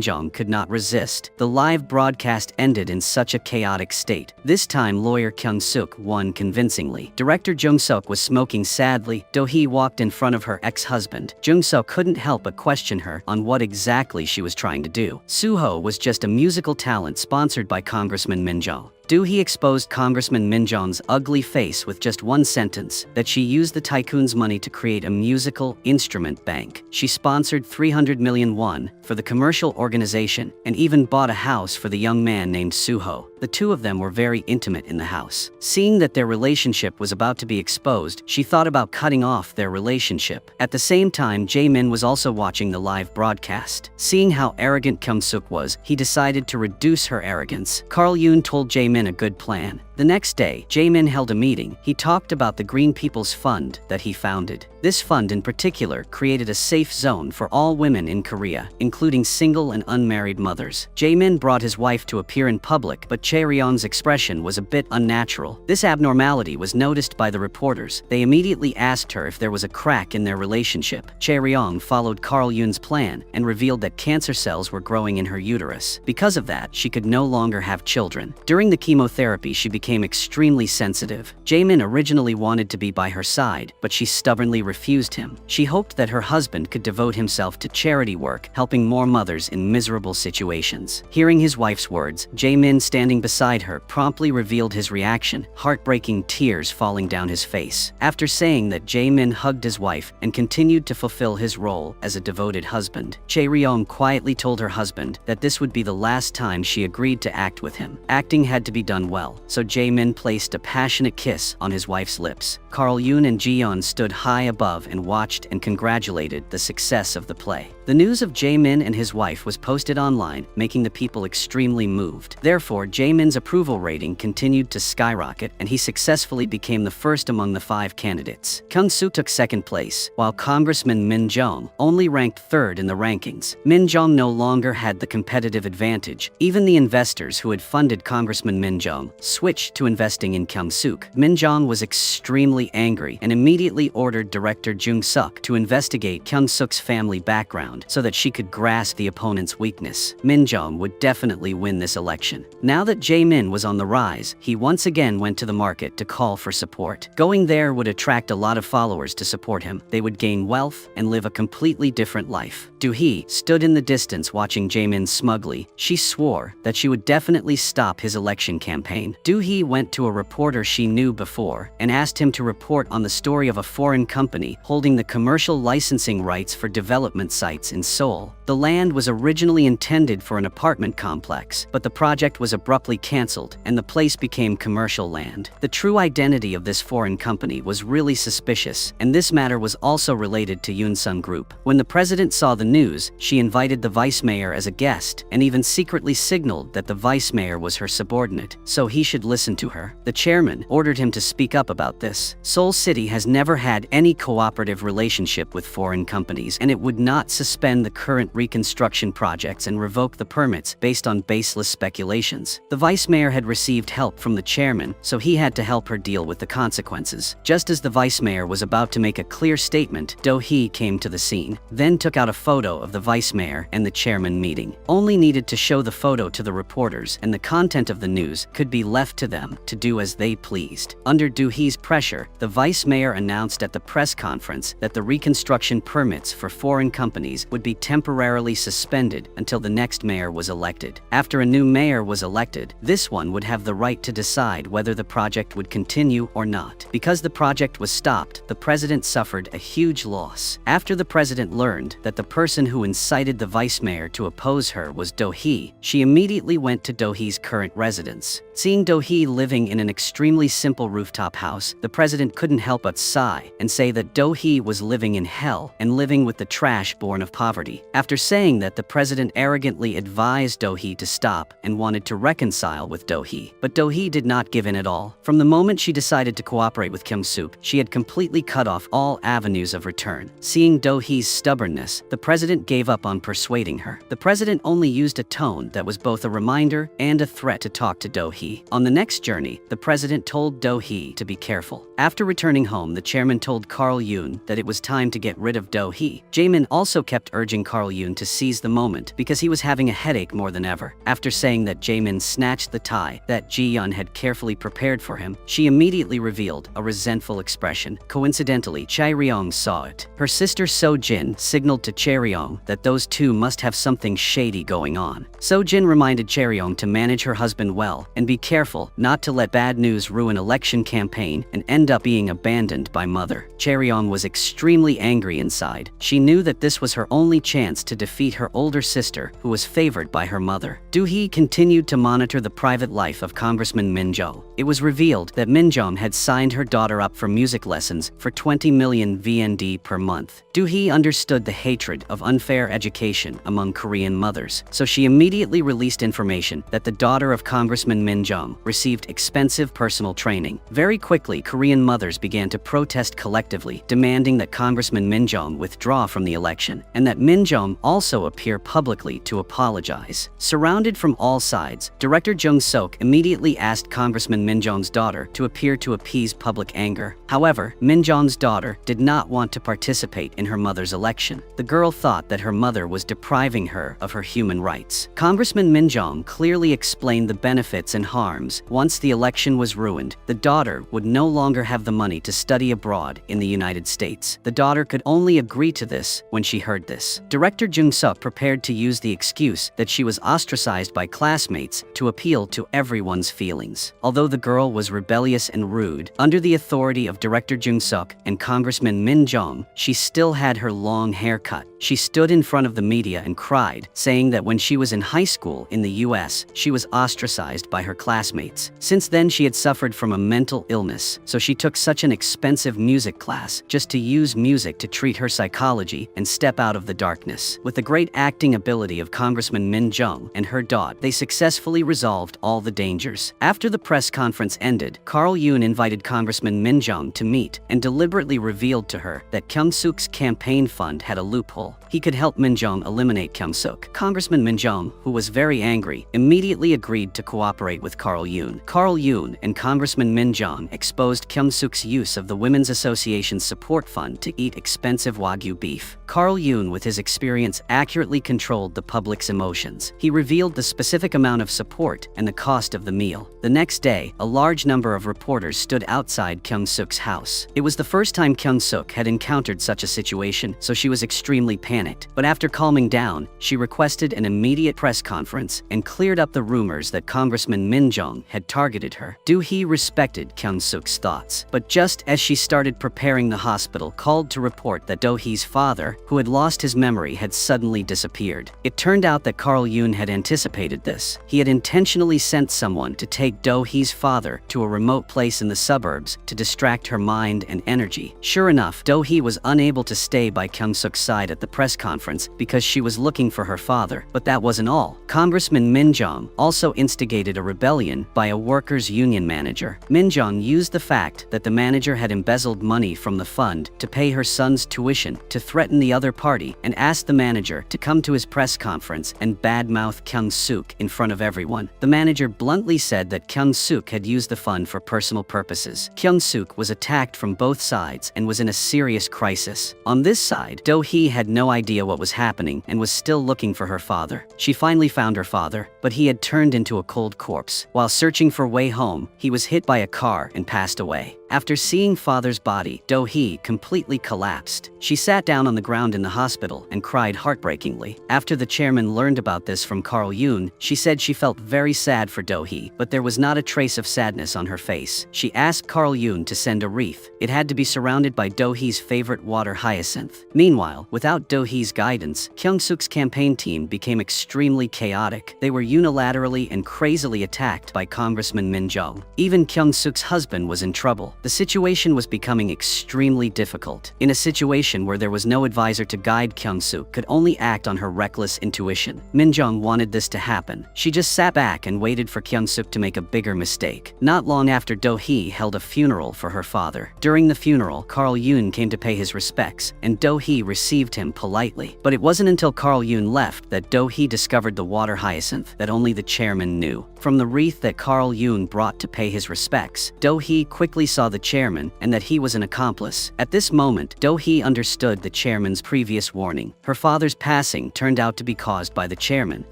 Jong could not resist. The live broadcast ended in such a chaotic state. This time, lawyer Kyung-suk won convincingly. Director Jung-suk was smoking sadly. Do-hee walked in front of her ex-husband. Jung-suk couldn't help but question her on what exactly she was trying to do. Suho was just a musical talent sponsored by Congressman Min Jong. Do-hee exposed Congressman Min Jong's ugly face with just one sentence, that she used the Tycoons' money to create a musical instrument bank. She sponsored 300 million won for the commercial organization and even bought a house for the young man named Suho. The two of them were very intimate in the house. Seeing that their relationship was about to be exposed, she thought about cutting off their relationship. At the same time, Jae-min was also watching the live broadcast. Seeing how arrogant Kyung-suk was, he decided to reduce her arrogance. Carl Yoon told Jae-min a good plan. The next day, Jae-min held a meeting. He talked about the Green People's Fund that he founded. This fund in particular created a safe zone for all women in Korea, including single and unmarried mothers. Jae-min brought his wife to appear in public, but Chae-ryong's expression was a bit unnatural. This abnormality was noticed by the reporters. They immediately asked her if there was a crack in their relationship. Chae-ryong followed Carl Yoon's plan and revealed that cancer cells were growing in her uterus. Because of that, she could no longer have children. During the chemotherapy, she became extremely sensitive. Jae-min originally wanted to be by her side, but she stubbornly refused him. She hoped that her husband could devote himself to charity work, helping more mothers in miserable situations. Hearing his wife's words, Jae-min, standing beside her, promptly revealed his reaction, heartbreaking tears falling down his face. After saying that, Jae-min hugged his wife and continued to fulfill his role as a devoted husband. Chae-ryong quietly told her husband that this would be the last time she agreed to act with him. Acting had to be done well, so Jae-min placed a passionate kiss on his wife's lips. Carl Yoon and Ji-yeon stood high above and watched and congratulated the success of the play. The news of Jae-min and his wife was posted online, making the people extremely moved. Therefore, Jae-min's approval rating continued to skyrocket, and he successfully became the first among the 5 candidates. Kyung-suk took second place, while Congressman Min Jong only ranked third in the rankings. Min Jong no longer had the competitive advantage. Even the investors who had funded Congressman Min Jong switched to investing in Kyung-suk. Min Jong was extremely angry and immediately ordered director Jung Suk to investigate Kyung-suk's family background so that she could grasp the opponent's weakness. Min Jong would definitely win this election. Now that Jae-min was on the rise, he once again went to the market to call for support. Going there would attract a lot of followers to support him. They would gain wealth and live a completely different life. Do-hee stood in the distance watching Jae-min smugly. She swore that she would definitely stop his election campaign. Do-hee went to a reporter she knew before and asked him to report on the story of a foreign company holding the commercial licensing rights for development sites in Seoul. The land was originally intended for an apartment complex, but the project was abruptly cancelled and the place became commercial land. The true identity of this foreign company was really suspicious, and this matter was also related to Yoonsun Group. When the president saw the news, she invited the vice mayor as a guest and even secretly signaled that the vice mayor was her subordinate, so he should listen to her. The chairman ordered him to speak up about this. Seoul City has never had any cooperative relationship with foreign companies, and it would not suspend the current reconstruction projects and revoke the permits based on baseless speculations. The vice mayor had received help from the chairman, so he had to help her deal with the consequences. Just as the vice mayor was about to make a clear statement, Do-hee came to the scene, then took out a photo of the vice mayor and the chairman meeting. Only needed to show the photo to the reporters, and the content of the news could be left to them to do as they pleased. Under Do-hee's pressure, the vice mayor announced at the press conference that the reconstruction permits for foreign companies would be temporarily suspended until the next mayor was elected. After a new mayor was elected, this one would have the right to decide whether the project would continue or not. Because the project was stopped, the president suffered a huge loss. After the president learned that the person who incited the vice mayor to oppose her was Do-hee, she immediately went to Do-hee's current residence. Seeing Do-hee living in an extremely simple rooftop house, the president couldn't help but sigh and say that Do-hee was living in hell and living with the trash born of poverty. After saying that, the president arrogantly advised Do-hee to stop and wanted to reconcile with Do-hee. But Do-hee did not give in at all. From the moment she decided to cooperate with Kyung-suk, she had completely cut off all avenues of return. Seeing Do-hee's stubbornness, the president gave up on persuading her. The president only used a tone that was both a reminder and a threat to talk to Do-hee. On the next journey, the president told Do-hee to be careful. After returning home, the chairman told Carl Yoon that it was time to get rid of Do-hee. Jaemin also kept urging Carl Yoon to seize the moment because he was having a headache more than ever. After saying that Jaemin snatched the tie that Ji-yeon had carefully prepared for him, she immediately revealed a resentful expression. Coincidentally, Chae-ryong saw it. Her sister So-jin signaled to Chae-ryong that those two must have something shady going on. So-jin reminded Chae-ryong to manage her husband well and be careful not to let bad news ruin election campaign and end up being abandoned by mother. Chae-ryong was extremely angry inside. She knew that this was her only chance to defeat her older sister, who was favored by her mother. Do-hee continued to monitor the private life of Congressman Min-jo. It was revealed that Min-jong had signed her daughter up for music lessons for 20 million VND per month. Do-hee understood the hatred of unfair education among Korean mothers, so she immediately released information that the daughter of Congressman Min-jong received expensive personal training. Very quickly, Korean mothers began to protest collectively, demanding that Congressman Min-jong withdraw from the election, and that Min-jong also appear publicly to apologize. Surrounded from all sides, Director Jung-sok immediately asked Congressman Min-jong's daughter to appear to appease public anger. However, Min-jong's daughter did not want to participate in her mother's election. The girl thought that her mother was depriving her of her human rights. Congressman Min-jong clearly explained the benefits and harms. Once the election was ruined, the daughter would no longer have the money to study abroad in the United States. The daughter could only agree to this when she heard this. Director Jung-suk prepared to use the excuse that she was ostracized by classmates to appeal to everyone's feelings. Although the girl was rebellious and rude, under the authority of Director Jung-suk and Congressman Min-jong, she still had her long hair cut. She stood in front of the media and cried, saying that when she was in high school in the US, she was ostracized by her classmates. Since then, she had suffered from a mental illness, so she took such an expensive music class just to use music to treat her psychology and step out of the darkness. With the great acting ability of Congressman Min-jong and her daughter, they successfully resolved all the dangers. After the press conference ended, Carl Yoon invited Congressman Min-jong to meet and deliberately revealed to her that Kyung-suk's campaign fund had a loophole. He could help Min-jong eliminate Kyung-suk. Congressman Min-jong, who was very angry, immediately agreed to cooperate with Carl Yoon. Carl Yoon and Congressman Min-jong exposed Kyung-suk's use of the Women's Association's support fund to eat expensive Wagyu beef. Carl Yoon, with his experience, accurately controlled the public's emotions. He revealed the specific amount of support and the cost of the meal. The next day, a large number of reporters stood outside Kyung-suk's house. It was the first time Kyung-suk had encountered such a situation, so she was extremely panicked. But after calming down, she requested an immediate press conference and cleared up the rumors that Congressman Min-jong had targeted her. Do-hee respected Kyung-suk's thoughts, but just as she started preparing, the hospital called to report that Do-hee's father, who had lost his memory, had suddenly disappeared. It turned out that Carl Yoon had anticipated this. He had intentionally sent someone to take Do-hee's father to a remote place in the suburbs to distract her mind and energy. Sure enough, Do-hee was unable to stay by Kyung-suk's side at the press conference because she was looking for her father. But that wasn't all. Congressman Min Jong also instigated a rebellion by a workers' union manager. Min Jong used the fact that the manager had embezzled money from the fund to pay her son's tuition to threaten the other party and asked the manager to come to his press conference and badmouth Kyung-suk in front of everyone. The manager bluntly said that Kyung-suk had used the fund for personal purposes. Kyung-suk was attacked from both sides and was in a serious crisis. On this side, Do-hee had no idea what was happening and was still looking for her father. She finally found her father, but he had turned into a cold corpse. While searching for way home, he was hit by a car and passed away. After seeing father's body, Do-hee completely collapsed. She sat down on the ground in the hospital and cried heartbreakingly. After the chairman learned about this from Carl Yoon, she said she felt very sad for Do-hee, but there was not a trace of sadness on her face. She asked Carl Yoon to send a wreath. It had to be surrounded by Do-hee's favorite water hyacinth. Meanwhile, without Do-hee's guidance, Kyung-suk's campaign team became extremely chaotic. They were unilaterally and crazily attacked by Congressman Min Jong. Even Kyung-suk's husband was in trouble. The situation was becoming extremely difficult. In a situation where there was no advisor to guide, Kyung-suk could only act on her reckless intuition. Min Jong wanted this to happen. She just sat back and waited for Kyung-suk to make a bigger mistake. Not long after, Do-hee held a funeral for her father. During the funeral, Carl Yoon came to pay his respects, and Do-hee received him politely. But it wasn't until Carl Yoon left that Do-hee discovered the water hyacinth that only the chairman knew. From the wreath that Carl Yoon brought to pay his respects, Do-hee quickly saw the chairman and that he was an accomplice. At this moment, Do-hee understood the chairman's previous warning. Her father's passing turned out to be caused by the chairman.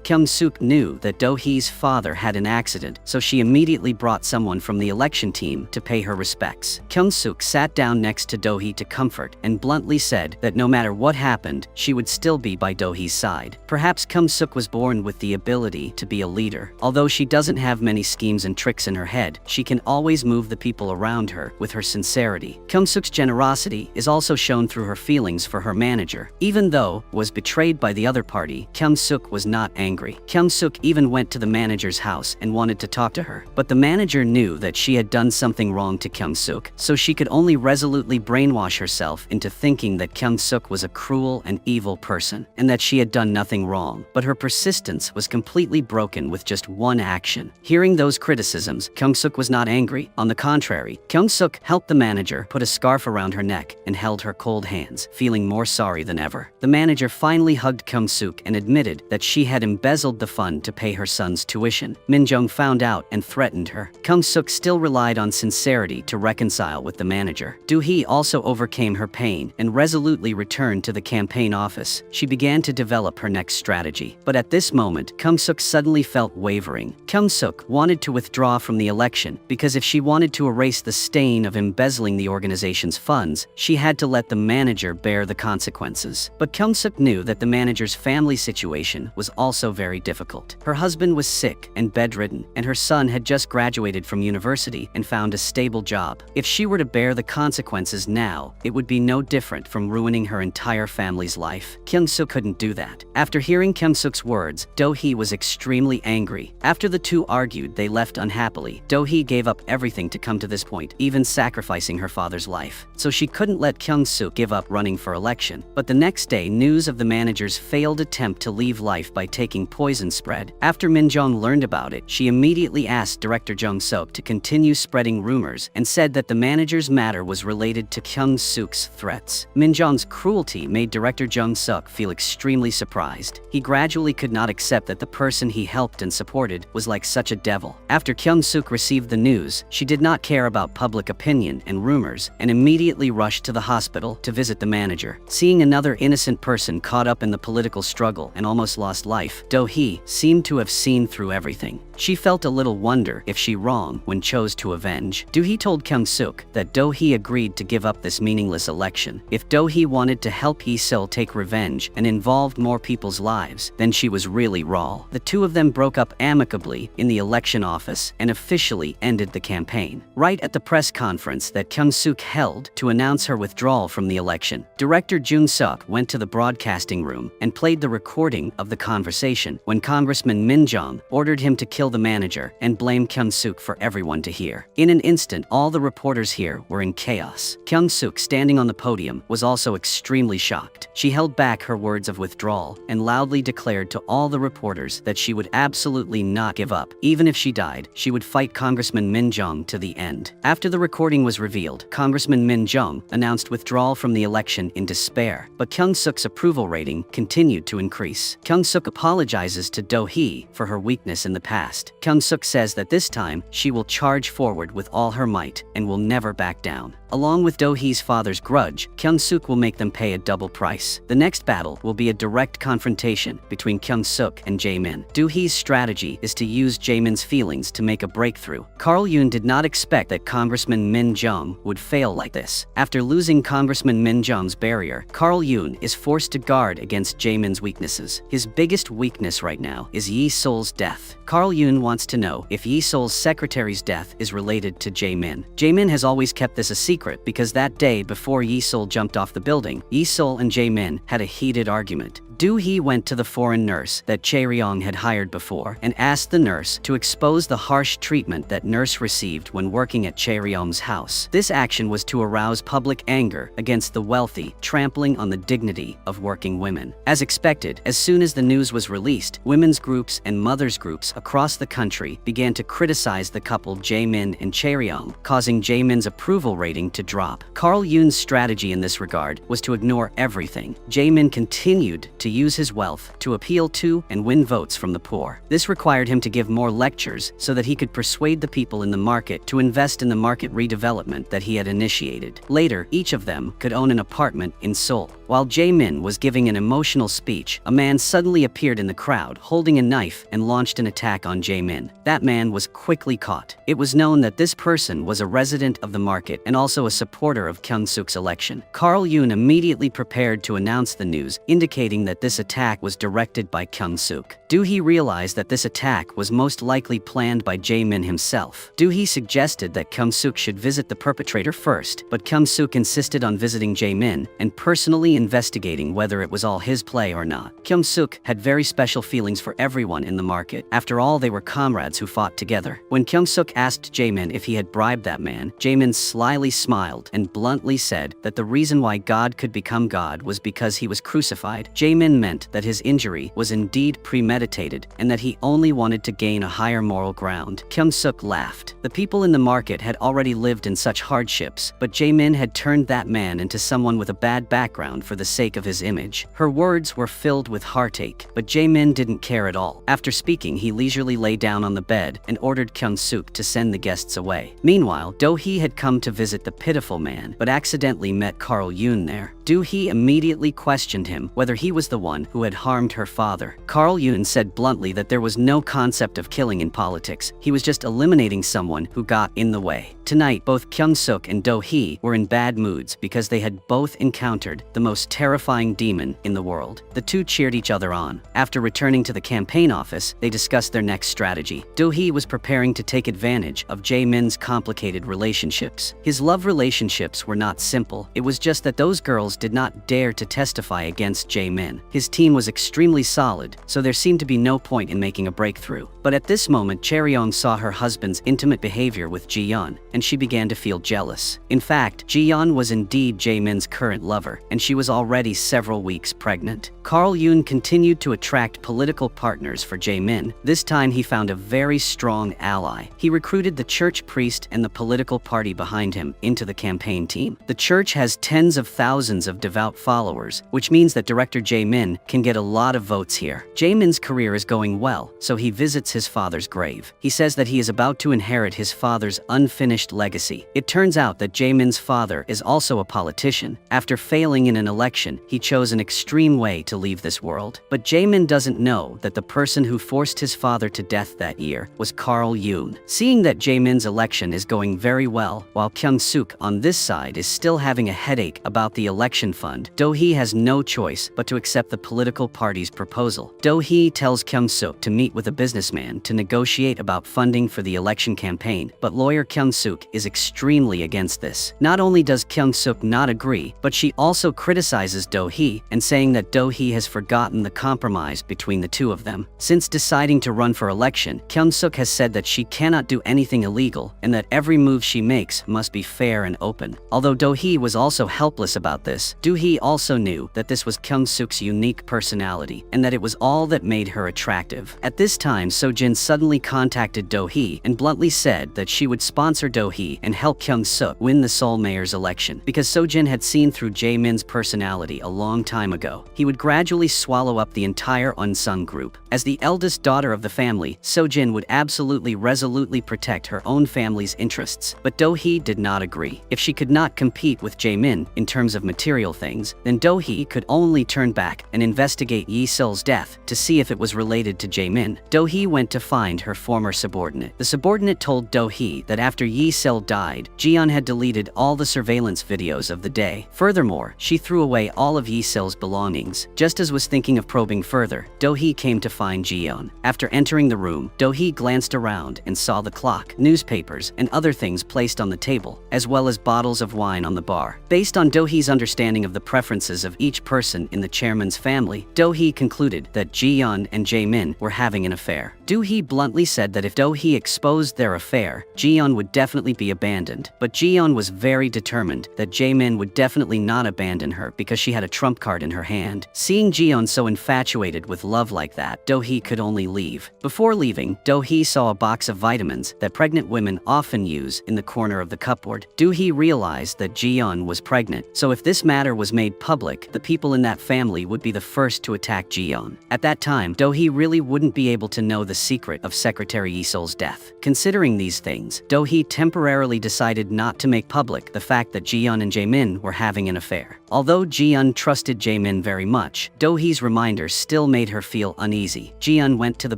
Kyung-suk knew that Do-hee's father had an accident, so she immediately brought someone from the election team to pay her respects. Kyung-suk sat down next to Do-hee to comfort and bluntly said that no matter what happened, she would still be by Do-hee's side. Perhaps Kyung-suk was born with the ability to be a leader. Although she doesn't have many schemes and tricks in her head, she can always move the people around her with her sincerity. Kyung-suk's generosity is also shown through her feelings for her manager. Even though was betrayed by the other party, Kyung-suk was not angry. Kyung-suk even went to the manager's house and wanted to talk to her. But the manager knew that she had done something wrong to Kyung-suk, so she could only resolutely brainwash herself into thinking that Kyung-suk was a cruel and evil person, and that she had done nothing wrong. But her persistence was completely broken with just one action. Hearing those criticisms, Kyung-suk was not angry. On the contrary, Kyung-suk helped the manager put a scarf around her neck and held her cold hands, feeling more sorry than ever. The manager finally hugged Kyung-suk and admitted that she had embezzled the fund to pay her son's tuition. Min Jong found out and threatened her. Kyung-suk still relied on sincerity to reconcile with the manager. Do-hee also overcame her pain and resolutely returned to the campaign office. She began to develop her next strategy. But at this moment, Kyung-suk suddenly felt wavering. Kyung-suk wanted to withdraw from the election because if she wanted to erase the stain of embezzling the organization's funds, she had to let the manager bear the consequences. But Kyung-suk knew that the manager's family situation was also very difficult. Her husband was sick and bedridden, and her son had just graduated from university and found a stable job. If she were to bear the consequences now, it would be no different from ruining her entire family's life. Kyung-suk couldn't do that. After hearing Kyung-suk's words, Do-hee was extremely angry. After the two argued, they left unhappily. Do-hee gave up everything to come to this point, even sacrificing her father's life. So she couldn't let Kyung-suk give up running for election. But the next day, news of the manager's failed attempt to leave life by taking poison spread. After Min Jong learned about it, she immediately asked Director Jung-suk to continue spreading rumors and said that the manager's matter was related to Kyung-suk's threats. Min Jong's cruelty made Director Jung-suk feel extremely surprised. He gradually could not accept that the person he helped and supported was like such a devil. After Kyung-suk received the news, she did not care about public opinion and rumors and immediately rushed to the hospital to visit the manager. Seeing another innocent person caught up in the political struggle and almost lost life, Do-hee seemed to have seen through everything. She felt a little wonder if she wrong when chose to avenge. Do-hee told Kyung-suk that Do-hee agreed to give up this meaningless election. If Do-hee wanted to help Hee-sil take revenge and involved more people's lives, then she was really wrong. The two of them broke up amicably in the election office and officially ended the campaign. Right at the press conference that Kyung-suk held to announce her withdrawal from the election, Director Jung-suk went to the broadcasting room and played the recording of the conversation when Congressman Min Jong ordered him to kill kill the manager and blame Kyung-suk for everyone to hear. In an instant, all the reporters here were in chaos. Kyung-suk, standing on the podium, was also extremely shocked. She held back her words of withdrawal and loudly declared to all the reporters that she would absolutely not give up. Even if she died, she would fight Congressman Min Jong to the end. After the recording was revealed, Congressman Min Jong announced withdrawal from the election in despair, but Kyung-suk's approval rating continued to increase. Kyung-suk apologizes to Do-hee for her weakness in the past. Kyung-suk says that this time she will charge forward with all her might and will never back down. Along with Do-hee's father's grudge, Kyung-suk will make them pay a double price. The next battle will be a direct confrontation between Kyung-suk and Jae-min. Do-hee's strategy is to use Jae-min's feelings to make a breakthrough. Carl Yoon did not expect that Congressman Min Jong would fail like this. After losing Congressman Min Jong's barrier, Carl Yoon is forced to guard against Jae-min's weaknesses. His biggest weakness right now is Yi-sol's death. Carl Yoon wants to know if Yi-sol's secretary's death is related to Jae-min. Jae-min has always kept this a secret because that day before Yi-sol jumped off the building, Yi-sol and Jae-min had a heated argument. Do-hee went to the foreign nurse that Chae-ryong had hired before and asked the nurse to expose the harsh treatment that nurse received when working at Chae-ryong's house. This action was to arouse public anger against the wealthy, trampling on the dignity of working women. As expected, as soon as the news was released, women's groups and mothers' groups across the country began to criticize the couple Jae-min and Chae-ryong, causing Jae-min's approval rating to drop. Carl Yoon's strategy in this regard was to ignore everything. Jae-min continued to use his wealth to appeal to and win votes from the poor. This required him to give more lectures so that he could persuade the people in the market to invest in the market redevelopment that he had initiated. Later, each of them could own an apartment in Seoul. While Jae-min was giving an emotional speech, a man suddenly appeared in the crowd holding a knife and launched an attack on Jae-min. That man was quickly caught. It was known that this person was a resident of the market and also a supporter of Kyung-suk's election. Carl Yoon immediately prepared to announce the news, indicating that this attack was directed by Kyung-suk. Do-hee realized that this attack was most likely planned by Jae-min himself. Do-hee suggested that Kyung-suk should visit the perpetrator first, but Kyung-suk insisted on visiting Jae-min and personally investigating whether it was all his play or not. Kyung-suk had very special feelings for everyone in the market. After all, they were comrades who fought together. When Kyung-suk asked Jae-min if he had bribed that man, Jae-min slyly smiled and bluntly said that the reason why God could become God was because he was crucified. Jae-min meant that his injury was indeed premeditated and that he only wanted to gain a higher moral ground. Kyung-suk laughed. The people in the market had already lived in such hardships, but Jae-min had turned that man into someone with a bad background for the sake of his image. Her words were filled with heartache, but Jae-min didn't care at all. After speaking, he leisurely lay down on the bed and ordered Kyung-suk to send the guests away. Meanwhile, Do-hee had come to visit the pitiful man, but accidentally met Carl Yoon there. Do-hee immediately questioned him whether he was the one who had harmed her father. Carl Yoon said bluntly that there was no concept of killing in politics. He was just eliminating someone who got in the way. Tonight, both Kyung-suk and Do-hee were in bad moods because they had both encountered the most terrifying demon in the world. The two cheered each other on. After returning to the campaign office, they discussed their next strategy. Do-hee was preparing to take advantage of Jae-min's complicated relationships. His love relationships were not simple. It was just that those girls did not dare to testify against Jae-min. His team was extremely solid, so there seemed to be no point in making a breakthrough. But at this moment, Chae-ryong saw her husband's intimate behavior with Ji-yeon, and she began to feel jealous. In fact, Ji-yeon was indeed Jae-min's current lover, and she was already several weeks pregnant. Carl Yoon continued to attract political partners for Jae-min. This time he found a very strong ally. He recruited the church priest and the political party behind him into the campaign team. The church has tens of thousands of devout followers, which means that director Jae-min can get a lot of votes here. Jae-min's career is going well, so he visits his father's grave. He says that he is about to inherit his father's unfinished legacy. It turns out that Jae-min's father is also a politician. After failing in an election, he chose an extreme way to leave this world. But Jae-min doesn't know that the person who forced his father to death that year was Carl Yoon. Seeing that Jae-min's election is going very well, while Kyung-suk on this side is still having a headache about the election fund, Do-hee has no choice but to accept the political party's proposal. Do-hee tells Kyung-suk to meet with a businessman to negotiate about funding for the election campaign, but lawyer Kyung-suk is extremely against this. Not only does Kyung-suk not agree, but she also criticizes Do-hee and saying that Do-hee Do-hee has forgotten the compromise between the two of them. Since deciding to run for election, Kyung-suk has said that she cannot do anything illegal and that every move she makes must be fair and open. Although Do-hee was also helpless about this, Do-hee also knew that this was Kyung-suk's unique personality and that it was all that made her attractive. At this time, Sojin suddenly contacted Do-hee and bluntly said that she would sponsor Do-hee and help Kyung-suk win the Seoul mayor's election. Because Sojin had seen through Jae-min's personality a long time ago, he would gradually swallow up the entire unsung group. As the eldest daughter of the family, Sojin would absolutely resolutely protect her own family's interests. But Do-hee did not agree. If she could not compete with Jae-min in terms of material things, then Do-hee could only turn back and investigate Yi-seol's death to see if it was related to Jae-min. Do-hee went to find her former subordinate. The subordinate told Do-hee that after Yi-seol died, Jiyeon had deleted all the surveillance videos of the day. Furthermore, she threw away all of Yi-seol's belongings. Just as was thinking of probing further, Do-hee came to find Jiyeon. After entering the room, Do-hee glanced around and saw the clock, newspapers, and other things placed on the table, as well as bottles of wine on the bar. Based on Do-hee's understanding of the preferences of each person in the chairman's family, Do-hee concluded that Jiyeon and Jae-min were having an affair. Do-hee bluntly said that if Do-hee exposed their affair, Jiyeon would definitely be abandoned. But Jiyeon was very determined that Jae-min would definitely not abandon her because she had a trump card in her hand. Seeing Jiyeon so infatuated with love like that, Do-hee could only leave. Before leaving, Do-hee saw a box of vitamins that pregnant women often use in the corner of the cupboard. Do-hee realized that Jiyeon was pregnant, so if this matter was made public, the people in that family would be the first to attack Jiyeon. At that time, Do-hee really wouldn't be able to know the secret of Secretary Yi-seol's death. Considering these things, Do-hee temporarily decided not to make public the fact that Jiyeon and Jae-min were having an affair. Although Jiyeon trusted Jae-min very much, Do-hee's reminders still made her feel uneasy. Jiyeon went to the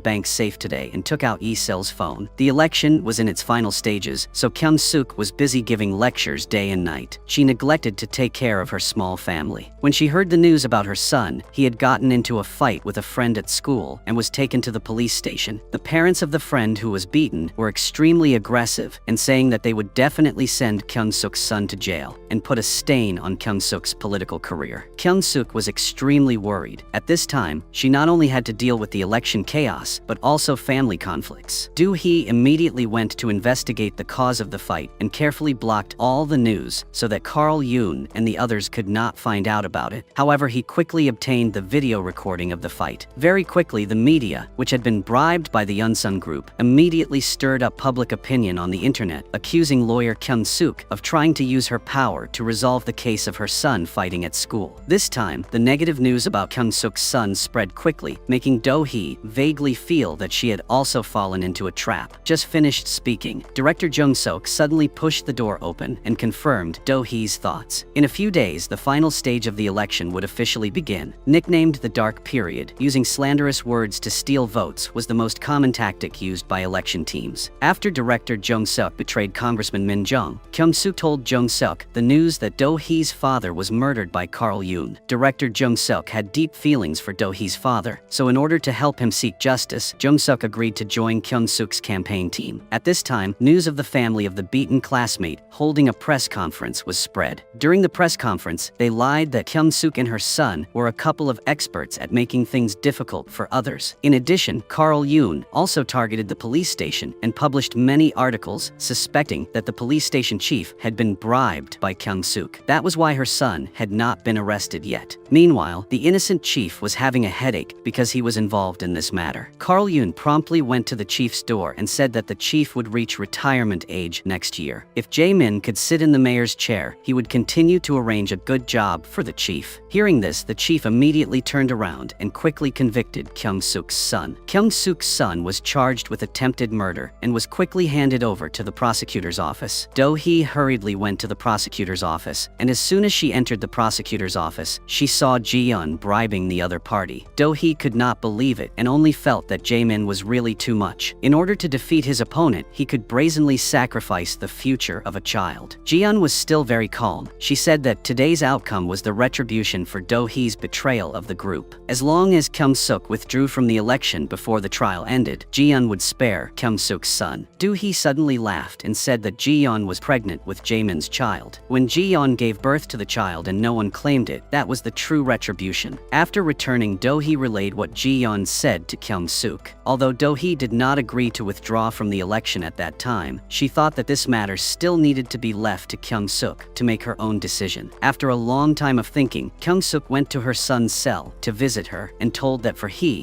bank's safe today and took out Yi-seol's phone. The election was in its final stages, so Kyung-suk was busy giving lectures day and night. She neglected to take care of her small family. When she heard the news about her son, he had gotten into a fight with a friend at school and was taken to the police station. The parents of the friend who was beaten were extremely aggressive and saying that they would definitely send Kyung-suk's son to jail and put a stain on Kyung-suk's political career. Kyung-suk was extremely worried. At this time, she not only had to deal with the election chaos, but also family conflicts. Do-hee immediately went to investigate the cause of the fight and carefully blocked all the news so that Carl Yoon and the others could not find out about it. However, he quickly obtained the video recording of the fight. Very quickly, the media, which had been bribed by the Unsung group, immediately stirred up public opinion on the internet, accusing lawyer Kyung-suk of trying to use her power to resolve the case of her son fighting at school. This time, the negative news about Kyung-suk's son spread quickly, making Do-hee vaguely feel that she had also fallen into a trap. Just finished speaking, Director Jung-sok suddenly pushed the door open and confirmed Do-hee's thoughts. In a few days, the final stage of the election would officially begin. Nicknamed the Dark Period, using slanderous words to steal votes was the most common tactic used by election teams. After Director Jung-suk betrayed Congressman Min Jung, Kyung-suk told Jung-suk the news that Do-hee's father was murdered by Carl Yoon. Director Jung-suk had deep feelings for Do-hee's father, so in order to help him seek justice, Jung-suk agreed to join Kyung-suk's campaign team. At this time, news of the family of the beaten classmate holding a press conference was spread. During the press conference, they lied that Kyung-suk and her son were a couple of experts at making things difficult for others. In addition, Carl Yoon also targeted the police station and published many articles suspecting that the police station chief had been bribed by Kyung-suk. That was why her son had not been arrested yet. Meanwhile, the innocent chief was having a headache because he was involved in this matter. Carl Yoon promptly went to the chief's door and said that the chief would reach retirement age next year. If Jae-min could sit in the mayor's chair, he would continue to arrange a good job for the chief. Hearing this, the chief immediately turned around and quickly convicted Kyung-suk's son. Kyung-suk's son was charged with attempted murder and was quickly handed over to the prosecutor's office. Do-hee hurriedly went to the prosecutor's office, and as soon as she entered the prosecutor's office, she saw Jiyeon bribing the other party. Do-hee could not believe it and only felt that Jae-min was really too much. In order to defeat his opponent, he could brazenly sacrifice the future of a child. Jiyeon was still very calm. She said that today's outcome was the retribution for Do-hee's betrayal of the group. As long as Kyung-suk withdrew from the election before the trial trial ended, Ji-yeon would spare Kyung-suk's son. Do-hee suddenly laughed and said that Ji-yeon was pregnant with Jaemin's child. When Ji-yeon gave birth to the child and no one claimed it, that was the true retribution. After returning, Do-hee relayed what Ji-yeon said to Kyung-suk. Although Do-hee did not agree to withdraw from the election at that time, she thought that this matter still needed to be left to Kyung-suk to make her own decision. After a long time of thinking, Kyung-suk went to her son's cell to visit her and told that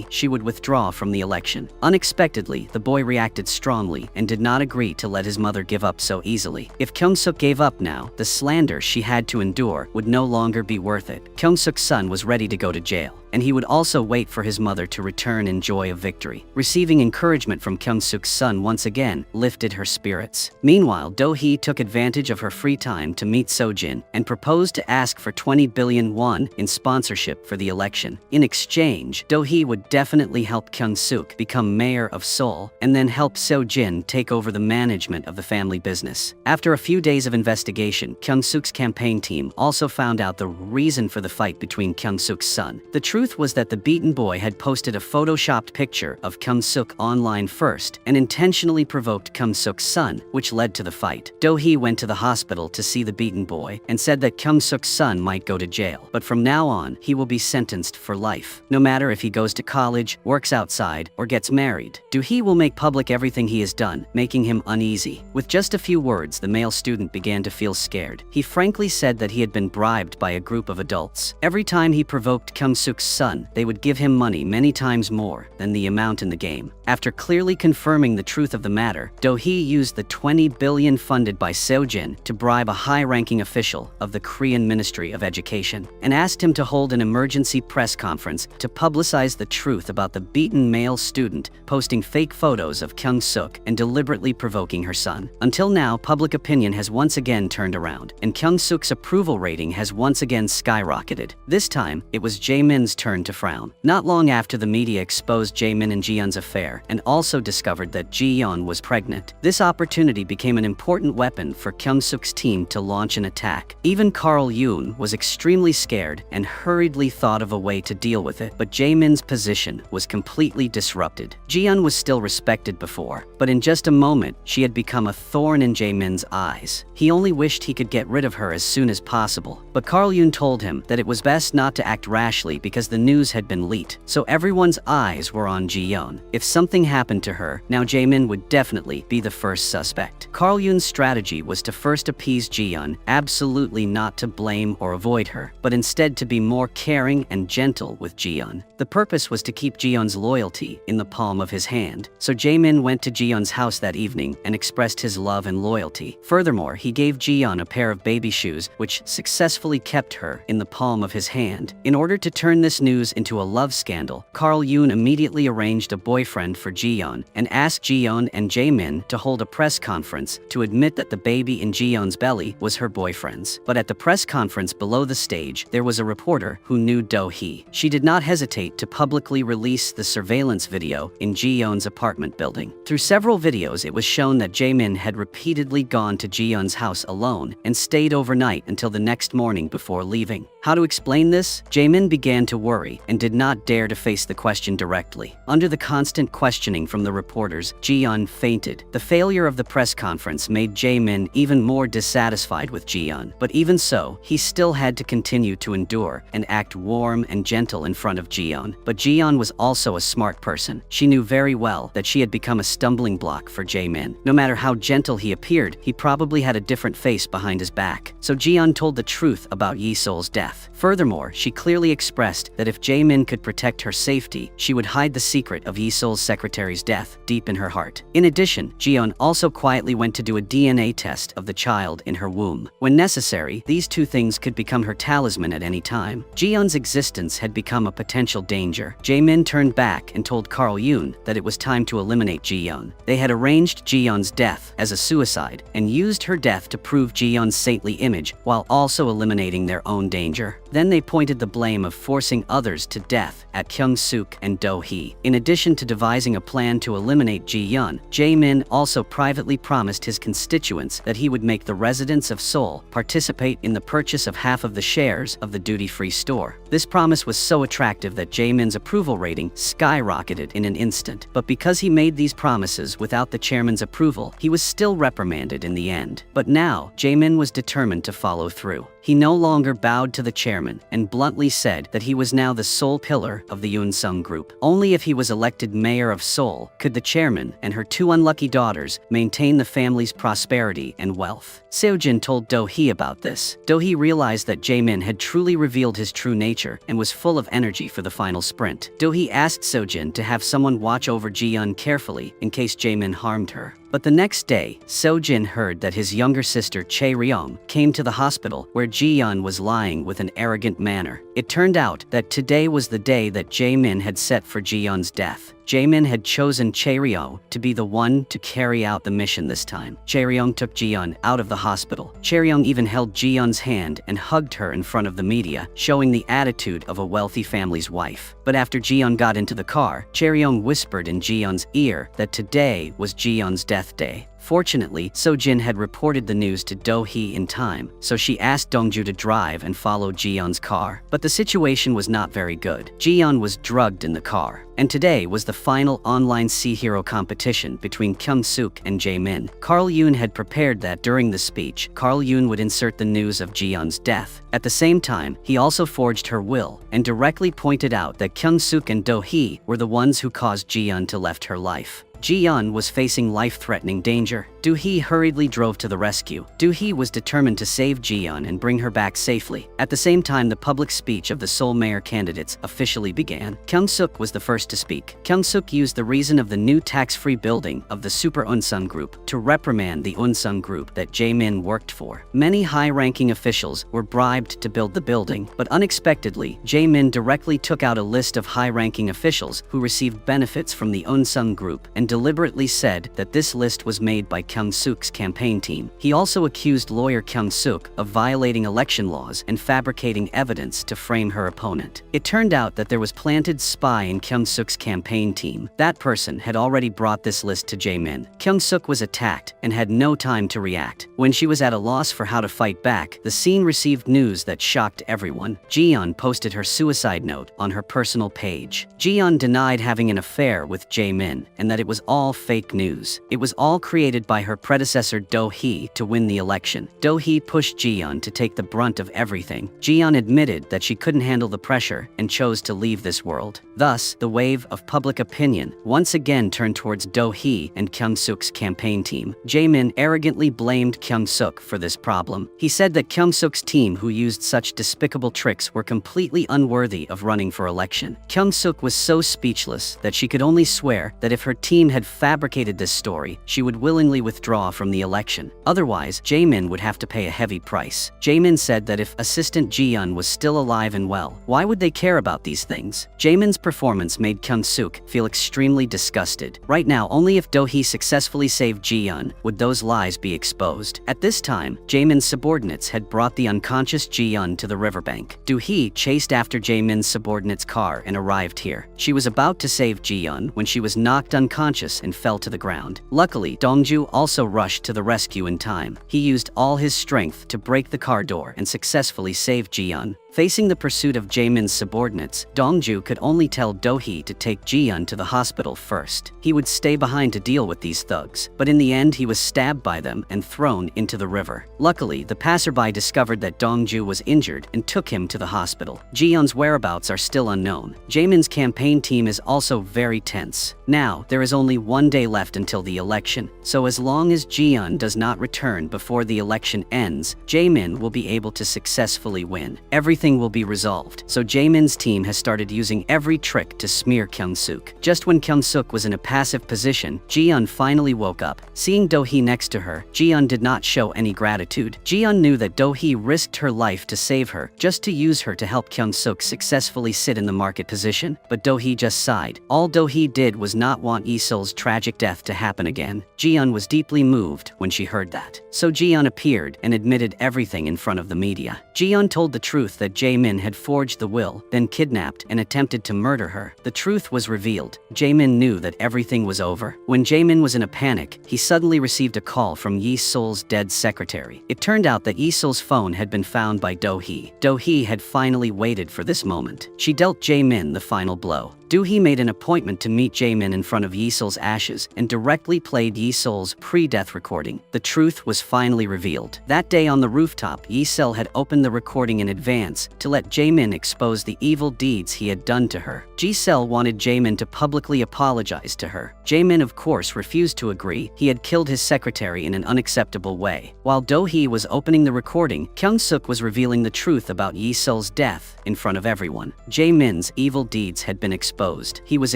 she would withdraw from the election. Unexpectedly, the boy reacted strongly and did not agree to let his mother give up so easily. If Kyung-suk gave up now, the slander she had to endure would no longer be worth it. Kyung-suk's son was ready to go to jail, and he would also wait for his mother to return in joy of victory. Receiving encouragement from Kyung-suk's son once again lifted her spirits. Meanwhile, Do-hee took advantage of her free time to meet Seo-jin and proposed to ask for 20 billion won in sponsorship for the election. In exchange, Do-hee would definitely help Kyung-suk become mayor of Seoul and then help Seo-jin take over the management of the family business. After a few days of investigation, Kyung-suk's campaign team also found out the reason for the fight between Kyung-suk's son. The truth was that the beaten boy had posted a photoshopped picture of Kyung-suk online first and intentionally provoked Kyung-suk's son, which led to the fight. Do-hee went to the hospital to see the beaten boy and said that Kyung-suk's son might go to jail, but from now on, he will be sentenced for life. No matter if he goes to college, works outside, or gets married, Do-hee will make public everything he has done, making him uneasy. With just a few words, the male student began to feel scared. He frankly said that he had been bribed by a group of adults. Every time he provoked Kyung-suk's son, they would give him money many times more than the amount in the game. After clearly confirming the truth of the matter, Do-hee used the 20 billion funded by Seo-jin to bribe a high-ranking official of the Korean Ministry of Education and asked him to hold an emergency press conference to publicize the truth about the beaten male student posting fake photos of Kyung-suk and deliberately provoking her son. Until now, public opinion has once again turned around, and Kyung-suk's approval rating has once again skyrocketed. This time, it was Jaemin's turn to frown. Not long after, the media exposed Jaemin and Ji-yeon's affair and also discovered that Ji-yeon was pregnant. This opportunity became an important weapon for Kyung-suk's team to launch an attack. Even Carl Yoon was extremely scared and hurriedly thought of a way to deal with it, but Jaemin's position was completely disrupted. Ji-yeon was still respected before, but in just a moment, she had become a thorn in Jaemin's eyes. He only wished he could get rid of her as soon as possible, but Carl Yoon told him that it was best not to act rashly because the news had been leaked, so everyone's eyes were on Ji-yeon. If something happened to her, now Jaemin would definitely be the first suspect. Carl Yoon's strategy was to first appease Ji-yeon, absolutely not to blame or avoid her, but instead to be more caring and gentle with Ji-yeon. The purpose was to keep Ji-yeon's loyalty in the palm of his hand, so Jaemin went to Ji-yeon's house that evening and expressed his love and loyalty. Furthermore, he gave Ji-yeon a pair of baby shoes which successfully kept her in the palm of his hand. In order to turn this news into a love scandal, Carl Yoon immediately arranged a boyfriend for Ji-yeon and asked Ji-yeon and Jaemin to hold a press conference to admit that the baby in Ji-yeon's belly was her boyfriend's. But at the press conference below the stage, there was a reporter who knew Do-hee. She did not hesitate to publicly release the surveillance video in Ji-yeon's apartment building. Through several videos, it was shown that Jaemin had repeatedly gone to Ji-yeon's house alone and stayed overnight until the next morning before leaving. How to explain this? Jaemin began to worry and did not dare to face the question directly. Under the constant questioning from the reporters, Ji-yeon fainted. The failure of the press conference made Jaemin even more dissatisfied with Ji-yeon, but even so, he still had to continue to endure and act warm and gentle in front of Ji-yeon. But Ji-yeon was also a smart person. She knew very well that she had become a stumbling block for Jaemin. No matter how gentle he appeared, he probably had a different face behind his back. So Ji-yeon told the truth about Yi-sol's death. Furthermore, she clearly expressed that if Jaemin could protect her safety, she would hide the secret of Yi-sol's secretary's death deep in her heart. In addition, Ji-yeon also quietly went to do a DNA test of the child in her womb. When necessary, these two things could become her talisman at any time. Ji-yeon's existence had become a potential danger. Jaemin turned back and told Carl Yoon that it was time to eliminate Ji-yeon. They had arranged Ji-yeon's death as a suicide and used her death to prove Ji-yeon's saintly image while also eliminating their own danger. danger. Then they pointed the blame of forcing others to death at Kyung-suk and Do-hee. In addition to devising a plan to eliminate Ji-yeon, Jae-min also privately promised his constituents that he would make the residents of Seoul participate in the purchase of half of the shares of the duty-free store. This promise was so attractive that Jae-min's approval rating skyrocketed in an instant. But because he made these promises without the chairman's approval, he was still reprimanded in the end. But now, Jae-min was determined to follow through. He no longer bowed to the chairman and bluntly said that he was now the sole pillar of the Yoon-sung group. Only if he was elected mayor of Seoul could the chairman and her two unlucky daughters maintain the family's prosperity and wealth. Seo-jin told Do-hee about this. Do-hee realized that Jae-min had truly revealed his true nature and was full of energy for the final sprint. Do-hee asked Seo-jin to have someone watch over Ji-yeon carefully in case Jae-min harmed her. But the next day, Seo-jin heard that his younger sister Chae-ryong came to the hospital where Ji-yeon was lying with an arrogant manner. It turned out that today was the day that Jae-min had set for Ji-yeon's death. Jae-min had chosen Chae-ryong to be the one to carry out the mission this time. Chae-ryong took Ji-yeon out of the hospital. Chae-ryong even held Ji-yeon's hand and hugged her in front of the media, showing the attitude of a wealthy family's wife. But after Ji-yeon got into the car, Chae-ryong whispered in Ji-yeon's ear that today was Ji-yeon's death day. Fortunately, Seo-jin had reported the news to Do-hee in time, so she asked Dongju to drive and follow Ji-yeon's car. But the situation was not very good. Ji-yeon was drugged in the car. And today was the final online Sea Hero competition between Kyung-suk and Jae-min. Carl Yoon had prepared that during the speech, Carl Yoon would insert the news of Ji-yeon's death. At the same time, he also forged her will and directly pointed out that Kyung-suk and Do-hee were the ones who caused Ji-yeon to left her life. Ji-yeon was facing life-threatening danger. Do-hee hurriedly drove to the rescue. Do-hee was determined to save Ji-yeon and bring her back safely. At the same time, the public speech of the Seoul mayor candidates officially began. Kyung-suk was the first to speak. Kyung-suk used the reason of the new tax-free building of the Super Unsung Group to reprimand the Unsung Group that Jae-min worked for. Many high-ranking officials were bribed to build the building, but unexpectedly, Jae-min directly took out a list of high-ranking officials who received benefits from the Unsung Group and deliberately said that this list was made by Kyung-suk's campaign team. He also accused lawyer Kyung-suk of violating election laws and fabricating evidence to frame her opponent. It turned out that there was planted spy in Kyung-suk's campaign team. That person had already brought this list to Jae-min. Kyung-suk was attacked and had no time to react. When she was at a loss for how to fight back, the scene received news that shocked everyone. Ji-yeon posted her suicide note on her personal page. Ji-yeon denied having an affair with Jae-min and that it was all fake news. It was all created by her predecessor Do-hee to win the election. Do-hee pushed Ji-yeon to take the brunt of everything. Ji-yeon admitted that she couldn't handle the pressure and chose to leave this world. Thus, the wave of public opinion once again turned towards Do-hee and Kyung-suk's campaign team. Jae-min arrogantly blamed Kyung-suk for this problem. He said that Kyung-suk's team who used such despicable tricks were completely unworthy of running for election. Kyung-suk was so speechless that she could only swear that if her team had fabricated this story, she would willingly withdraw from the election. Otherwise, Jae-min would have to pay a heavy price. Jae-min said that if assistant Ji-yeon was still alive and well, why would they care about these things? Jae-min's performance made Kyung-suk feel extremely disgusted. Right now, only if Do-hee successfully saved Ji-yeon would those lies be exposed. At this time, Jae-min's subordinates had brought the unconscious Ji-yeon to the riverbank. Do-hee chased after Jae-min's subordinate's car and arrived here. She was about to save Ji-yeon when she was knocked unconscious and fell to the ground. Luckily, Dongju also rushed to the rescue in time. He used all his strength to break the car door and successfully save Ji-yeon. Facing the pursuit of Jae-min's subordinates, Dongju could only tell Do-hee to take Ji-yeon to the hospital first. He would stay behind to deal with these thugs, but in the end he was stabbed by them and thrown into the river. Luckily, the passerby discovered that Dongju was injured and took him to the hospital. Ji-yeon's whereabouts are still unknown. Jae-min's campaign team is also very tense. Now, there is only one day left until the election, so as long as Ji-yeon does not return before the election ends, Jae-min will be able to successfully win. Everything will be resolved, so Jae-min's team has started using every trick to smear Kyung-suk. Just when Kyung-suk was in a passive position, Ji-yeon finally woke up. Seeing Do-hee next to her, Ji-yeon did not show any gratitude. Ji-yeon knew that Do-hee risked her life to save her, just to use her to help Kyung-suk successfully sit in the market position, but Do-hee just sighed. All Do-hee did was not want Isol's tragic death to happen again. Ji-yeon was deeply moved when she heard that. So Ji-yeon appeared and admitted everything in front of the media. Ji-yeon told the truth that that Jae-min had forged the will, then kidnapped and attempted to murder her. The truth was revealed. Jae-min knew that everything was over. When Jae-min was in a panic, he suddenly received a call from Yi-sol's dead secretary. It turned out that Yi-sol's phone had been found by Do-hee. Do-hee had finally waited for this moment. She dealt Jae-min the final blow. Do-hee made an appointment to meet Jae-min in front of Yi-sol's ashes and directly played Yi-sol's pre-death recording. The truth was finally revealed. That day on the rooftop, Yi-sol had opened the recording in advance to let Jae-min expose the evil deeds he had done to her. Ji-sol wanted Jae-min to publicly apologize to her. Jae-min of course refused to agree. He had killed his secretary in an unacceptable way. While Do-hee was opening the recording, Kyung-suk was revealing the truth about Yi-sol's death in front of everyone. Jae-min's evil deeds had been exposed. He was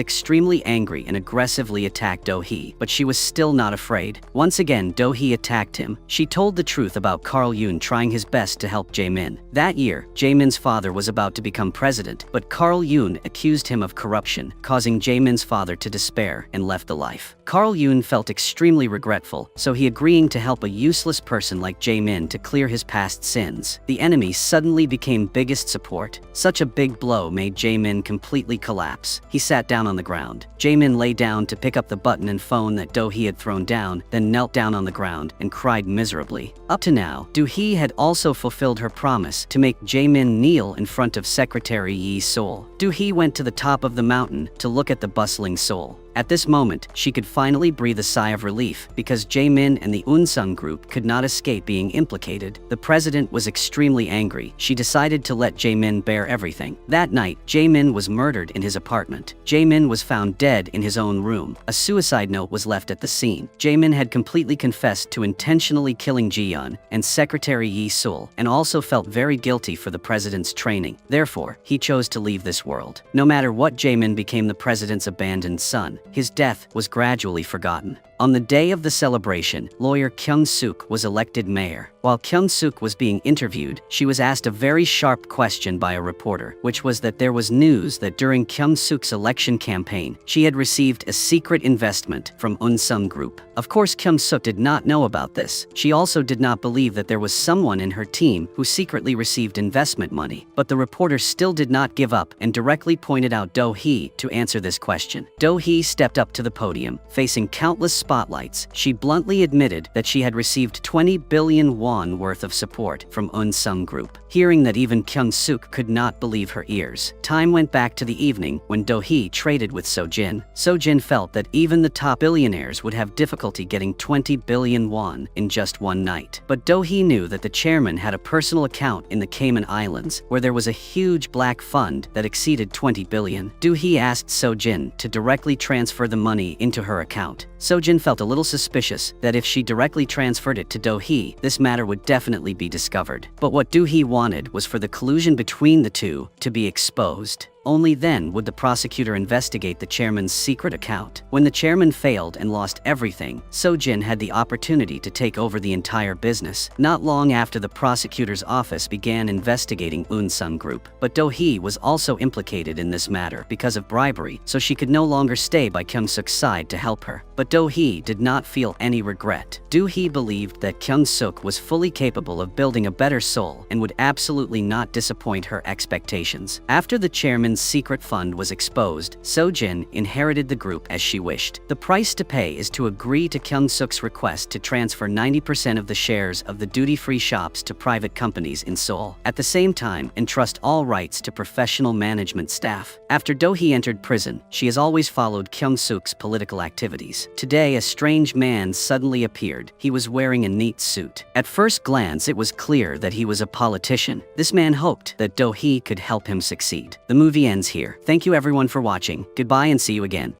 extremely angry and aggressively attacked Do-hee, but she was still not afraid. Once again, Do-hee attacked him. She told the truth about Carl Yoon trying his best to help Jae-min. That year, Jae-min's father was about to become president, but Carl Yoon accused him of corruption, causing Jae-min's father to despair and left the life. Carl Yoon felt extremely regretful, so he agreeing to help a useless person like Jae-min to clear his past sins. The enemy suddenly became biggest support. Such a big blow made Jae-min completely collapse. He sat down on the ground. Jae-min lay down to pick up the button and phone that Do-hee had thrown down, then knelt down on the ground and cried miserably. Up to now, Do-hee had also fulfilled her promise to make Jae-min kneel in front of Secretary Yi-sol. Do-hee went to the top of the mountain to look at the bustling Seoul. At this moment, she could finally breathe a sigh of relief because Jae-min and the Unsung group could not escape being implicated. The president was extremely angry. She decided to let Jae-min bear everything. That night, Jae-min was murdered in his apartment. Jae-min was found dead in his own room. A suicide note was left at the scene. Jae-min had completely confessed to intentionally killing Ji-yeon and Secretary Yi-sol and also felt very guilty for the president's training. Therefore, he chose to leave this world. No matter what, Jae-min became the president's abandoned son. His death was gradually forgotten. On the day of the celebration, lawyer Kyung-suk was elected mayor. While Kyung-suk was being interviewed, she was asked a very sharp question by a reporter, which was that there was news that during Kyung-suk's election campaign, she had received a secret investment from Unsung Group. Of course, Kyung-suk did not know about this. She also did not believe that there was someone in her team who secretly received investment money. But the reporter still did not give up and directly pointed out Do-hee to answer this question. Do-hee stepped up to the podium, facing countless spotlights. She bluntly admitted that she had received 20 billion won worth of support from Unsung Group. Hearing that, even Kyung-suk could not believe her ears. Time went back to the evening when Do-hee traded with So-jin. So-jin felt that even the top billionaires would have difficulty getting 20 billion won in just one night. But Do-hee knew that the chairman had a personal account in the Cayman Islands where there was a huge black fund that exceeded 20 billion. Do-hee asked So-jin to directly transfer the money into her account. So-jin felt a little suspicious that if she directly transferred it to Do-hee, this matter would definitely be discovered. But what Do-hee wanted was for the collusion between the two to be exposed. Only then would the prosecutor investigate the chairman's secret account. When the chairman failed and lost everything, So-jin had the opportunity to take over the entire business. Not long after, the prosecutor's office began investigating Unsung Group. But Do-hee was also implicated in this matter because of bribery, so she could no longer stay by Kyung-suk's side to help her. But Do-hee did not feel any regret. Do-hee believed that Kyung-suk was fully capable of building a better Seoul and would absolutely not disappoint her expectations. After the chairman's secret fund was exposed, So-jin inherited the group as she wished. The price to pay is to agree to Kyung-suk's request to transfer 90% of the shares of the duty-free shops to private companies in Seoul. At the same time, entrust all rights to professional management staff. After Do-hee entered prison, she has always followed Kyung-suk's political activities. Today, a strange man suddenly appeared. He was wearing a neat suit. At first glance, it was clear that he was a politician. This man hoped that Do-hee could help him succeed. The movie ends here. Thank you everyone for watching. Goodbye and see you again.